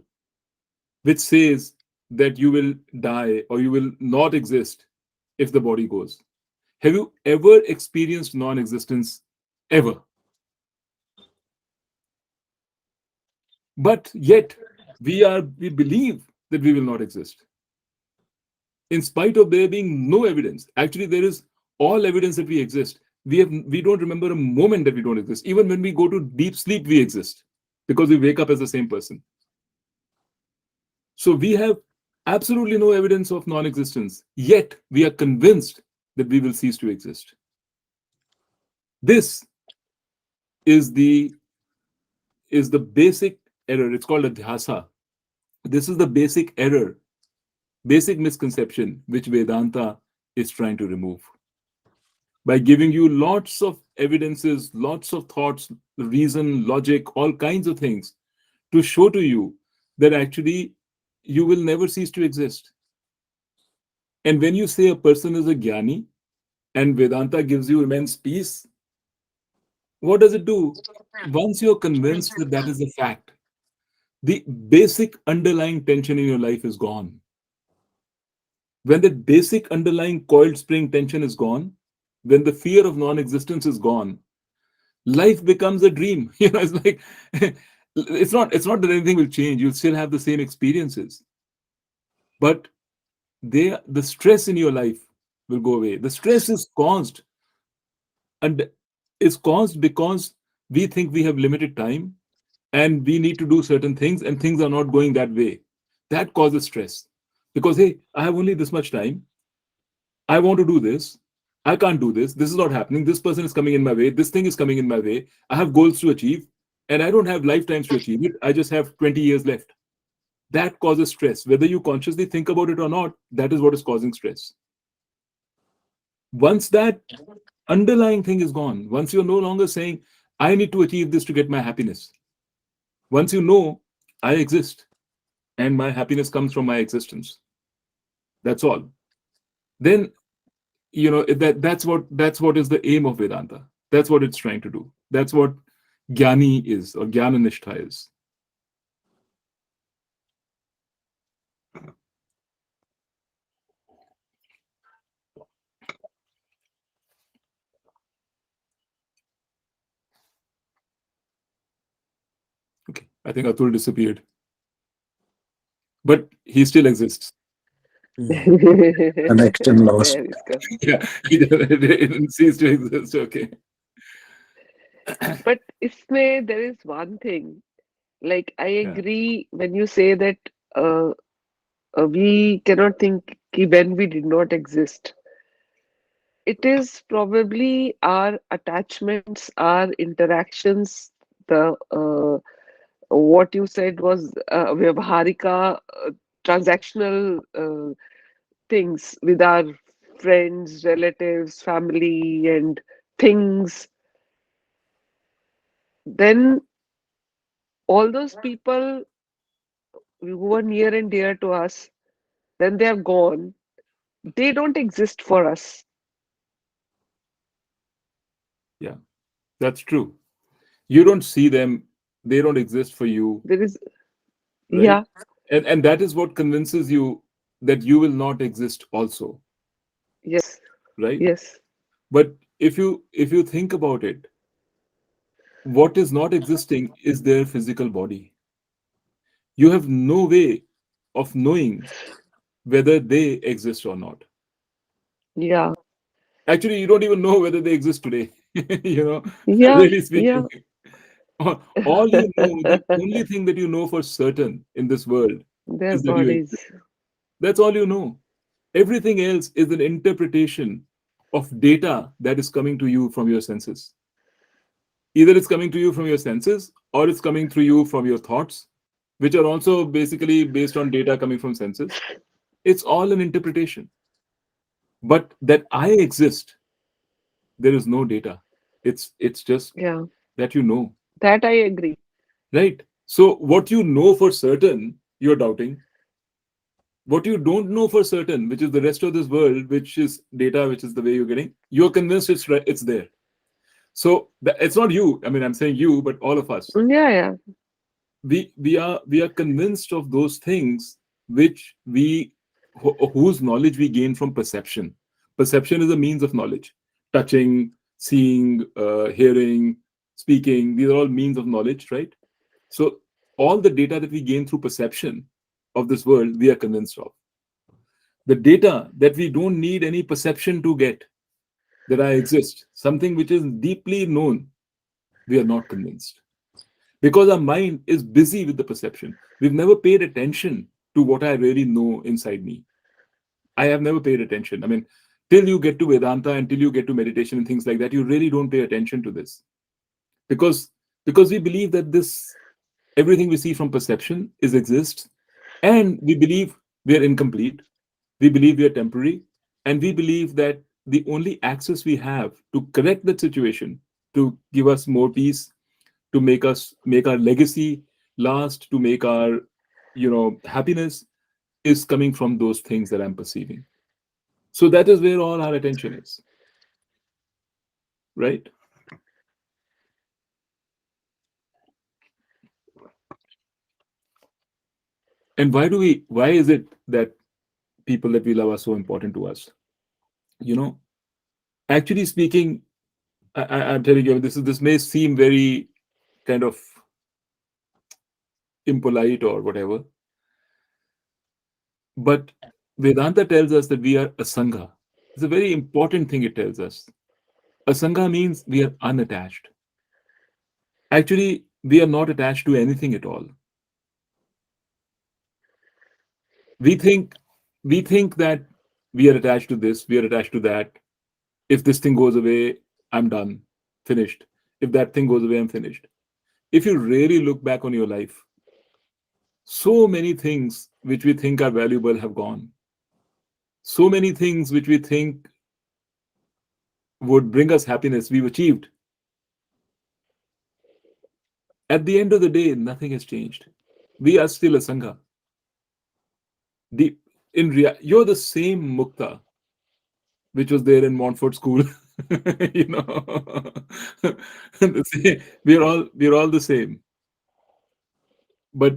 which says that you will die or you will not exist if the body goes? Have you ever experienced non-existence? Ever? But yet we believe that we will not exist in spite of there being no evidence. Actually, there is all evidence that we exist. We don't remember a moment that we don't exist. Even when we go to deep sleep, we exist because we wake up as the same person. So we have absolutely no evidence of non-existence, yet we are convinced that we will cease to exist. This is the basic error. It's called a dhyasa. This is the basic error, basic misconception which Vedanta is trying to remove by giving you lots of evidences, lots of thoughts, reason, logic, all kinds of things to show to you that actually you will never cease to exist. And when you say a person is a jnani and Vedanta gives you immense peace, what does it do? Once you're convinced that that is a fact, the basic underlying tension in your life is gone. When that basic underlying coiled spring tension is gone, when the fear of non-existence is gone, life becomes a dream. It's like it's not that anything will change. You'll still have the same experiences, but the stress in your life will go away. The stress is caused and is caused because we think we have limited time and we need to do certain things and things are not going that way. That causes stress because, hey, I have only this much time. I want to do this. I can't do this. This is not happening. This person is coming in my way. This thing is coming in my way. I have goals to achieve and I don't have lifetimes to achieve it. I just have 20 years left. That causes stress. Whether you consciously think about it or not, that is what is causing stress. Once that underlying thing is gone, once you're no longer saying, I need to achieve this to get my happiness, once you know, I exist and my happiness comes from my existence, that's all. Then that's what is the aim of Vedanta. That's what it's trying to do. That's what Jnani is, or Jnana-nishtha is. Okay, I think Atul disappeared, but he still exists. Connection lost. There is go. Yeah, he didn't cease to exist. Okay. But isme there is one thing. Like I Yeah. agree when you say that uh, we cannot think ki when we did not exist. It is probably our attachments, our interactions, the what you said was vyavharika, transactional things with our friends, relatives, family, and things. Then all those people who were near and dear to us, then they are gone. They don't exist for us. Yeah, that's true. You don't see them, they don't exist for you, There is, right? yeah, And that is what convinces you that you will not exist also, yes, right? yes, But if you think about it, what is not existing is their physical body. You have no way of knowing whether they exist or not. yeah, Actually, you don't even know whether they exist today. you know, yeah, really yeah. speaking. All you know, the only thing that you know for certain in this world Their is that you bodies. exist. That's all you know. Everything else is an interpretation of data that is coming to you from your senses. Either it's coming to you from your senses or it's coming through you from your thoughts, which are also basically based on data coming from senses. It's all an interpretation. But that I exist, there is no data. It's just Yeah, that you know, that I agree. right? So what you know for certain, you're doubting. What you don't know for certain, which is the rest of this world, which is data, which is the way you're getting, you're convinced it's there. So it's not you. I mean, I'm saying you, but all of us. Yeah, yeah, We are convinced of those things which whose knowledge we gain from perception. Perception is a means of knowledge. Touching, seeing, hearing, speaking, these are all means of knowledge, right? So all the data that we gain through perception of this world, we are convinced of. The data that we don't need any perception to get, that I exist, something which is deeply known, we are not convinced, because our mind is busy with the perception. We've never paid attention to what I really know inside me. I have never paid attention. I mean, till you get to Vedanta and till you get to meditation and things like that, you really don't pay attention to this, because we believe that this everything we see from perception is exists, and we believe we are incomplete, we believe we are temporary, and we believe that the only access we have to correct that situation, to give us more peace, to make our legacy last, to make our happiness, is coming from those things that I'm perceiving. So that is where all our attention is, right? And why is it that people that we love are so important to us? you know Actually speaking, I'm telling you, this may seem very kind of impolite or whatever, but Vedanta tells us that we are a sangha. It's a very important thing it tells us. A sangha means we are unattached. Actually, we are not attached to anything at all. We think we think that we are attached to this, we are attached to that. If this thing goes away, I'm done, finished. If that thing goes away, I'm finished. If you really look back on your life, so many things which we think are valuable have gone. So many things which we think would bring us happiness, we've achieved. At the end of the day, nothing has changed. We are still a sangha. The you're the same mukta which was there in Montfort School. you know, we're all the same. But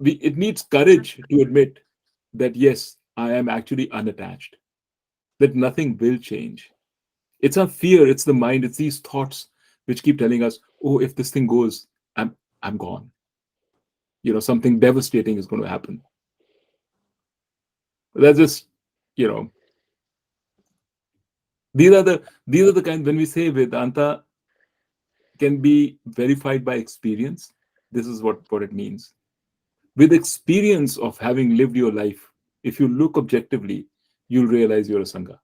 it needs courage to admit that yes, I am actually unattached. That nothing will change. It's our fear. It's the mind. It's these thoughts which keep telling us, "Oh, if this thing goes, I'm gone. Something devastating is going to happen." That's just, you know, these are the kind, when we say Vedanta can be verified by experience, this is what it means. With experience of having lived your life, if you look objectively, you'll realize you're a sangha.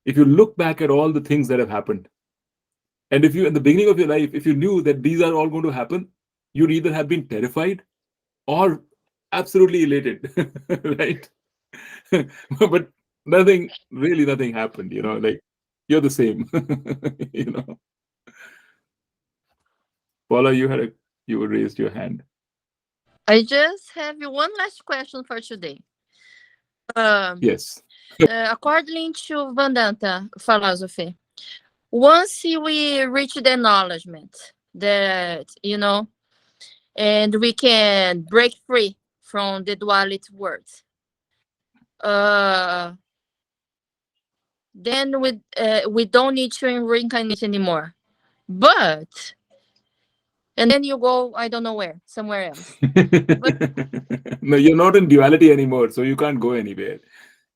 If you look back at all the things that have happened, and if you, in the beginning of your life, if you knew that these are all going to happen, you'd either have been terrified or absolutely elated, right? But nothing happened, like you're the same. you know. Paula, you raised your hand. I just have one last question for today. Um, Yes. according to Vedanta philosophy, once we reach the acknowledgement that, and we can break free from the duality world, uh, then we don't need to reincarnate anymore. But and then you go, I don't know where, somewhere else. But No, you're not in duality anymore, so you can't go anywhere.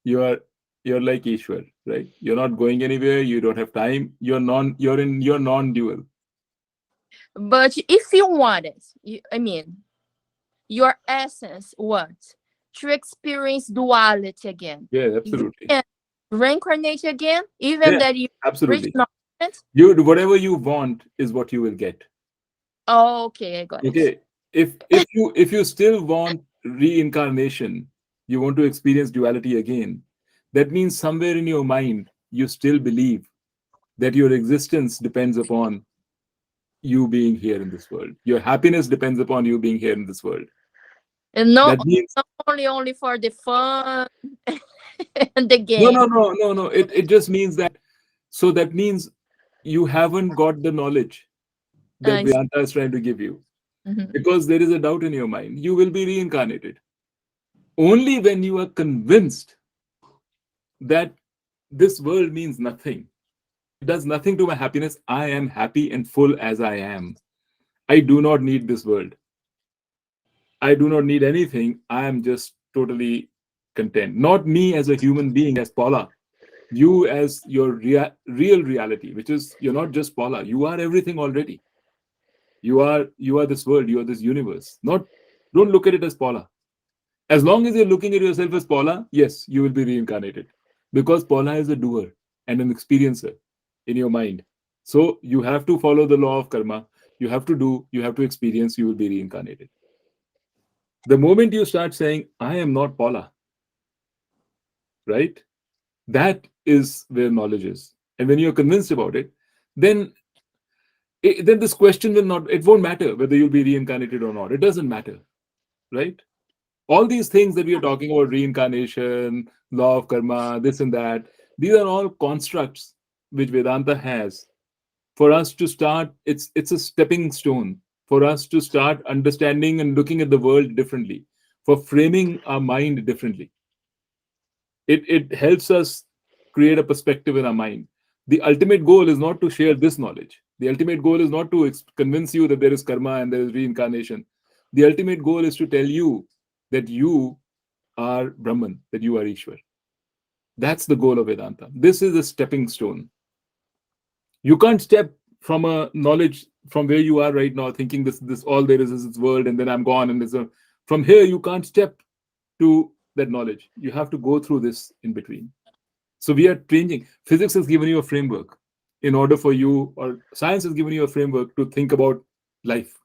You are you're like Ishwar, right? You're not going anywhere. You don't have time. You're non-dual. if you want it, your essence wants to experience duality again. Yeah, You absolutely. can reincarnate again, even Yeah, that you reach absolutely. acknowledgement. Whatever you want is what you will get. Okay, I got it. Okay. If you still want reincarnation, you want to experience duality again, that means somewhere in your mind you still believe that your existence depends upon you being here in this world. Your happiness depends upon you being here in this world. And That means not only for the fun and the no, no, game. no, no, no. It just means that. So that means you haven't got the knowledge that I see. Vedanta is trying to give you, Mhm. because there is a doubt in your mind. You will be reincarnated only when you are convinced that this world means nothing. It does nothing to my happiness. I am happy and full as I am. I do not need this world. I do not need anything. I am just totally content. Not me as a human being, as Paula. You as your real reality, which is you're not just Paula. You are everything already. You are this world. You are this universe. Not Don't look at it as Paula. As long as you're looking at yourself as Paula, yes, you will be reincarnated, because Paula is a doer and an experiencer in your mind. So you have to follow the law of karma. You have to do. You have to experience. You will be reincarnated. The moment you start saying, I am not Paula, right? That is where knowledge is. And when you're convinced about it, then then this question will not, it won't matter whether you'll be reincarnated or not. It doesn't matter, right? All these things that we are talking about, reincarnation, law of karma, this and that, these are all constructs which Vedanta has for us to start. It's a stepping stone for us to start understanding and looking at the world differently, for framing our mind differently. It helps us create a perspective in our mind. The ultimate goal is not to share this knowledge. The ultimate goal is not to convince you that there is karma and there is reincarnation. The ultimate goal is to tell you that you are Brahman, that you are Ishwar. That's the goal of Vedanta. This is a stepping stone. You can't step from a knowledge from where you are right now, thinking this all there is this world, and then I'm gone, and from here you can't step to that knowledge. You have to go through this in between. So we are changing. Physics has given you a framework in order for you, or science has given you a framework to think about life.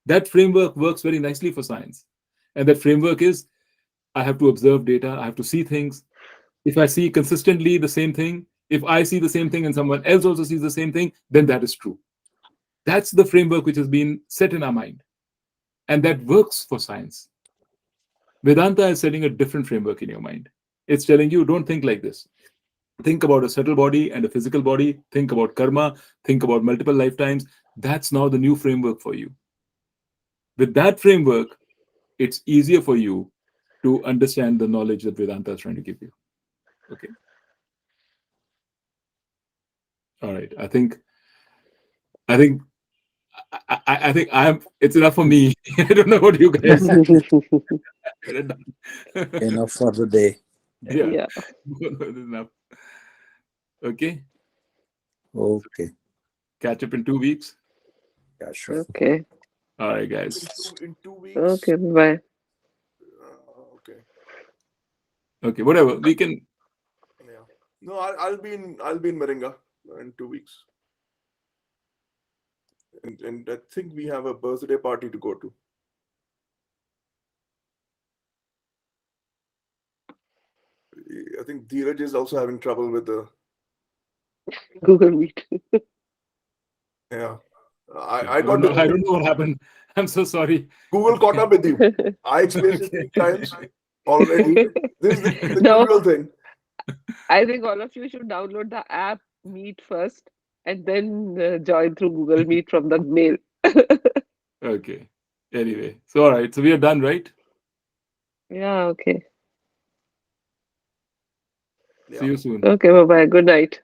That framework works very nicely for science. And that framework is, I have to observe data, I have to see things. If I see consistently the same thing, if I see the same thing and someone else also sees the same thing, then that is true. That's the framework which has been set in our mind. And that works for science. Vedanta is setting a different framework in your mind. It's telling you, don't think like this. Think about a subtle body and a physical body. Think about karma. Think about multiple lifetimes. That's now the new framework for you. With that framework, it's easier for you to understand the knowledge that Vedanta is trying to give you. Okay. All right. I think I'm. It's enough for me. I don't know about you guys. We're done. Enough for the day. Yeah. Yeah. Enough. Okay. Okay. Catch up in 2 weeks. Yeah, sure. Okay. All right, guys. In 2 weeks. Okay. Bye. Okay. Okay. Whatever. We can. Yeah. No, I'll be in Moringa in 2 weeks, and I think we have a birthday party to go to. I think Dheeraj is also having trouble with the. Google Meet. Yeah. I I don't got know. I the don't know what happened. I'm so sorry. Google caught up with you. I explained it 3 times already. This is the No, usual thing. I think all of you should download the app Meet first and then join through Google Meet from the mail. Okay. Anyway, so all right. So we are done, right? Yeah, okay. See Yeah. you soon. Okay, bye-bye. Good night.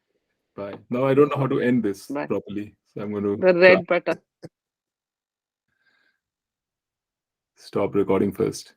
Bye. Now I don't know how to end this Bye. properly, so I'm going to The red button. stop recording first.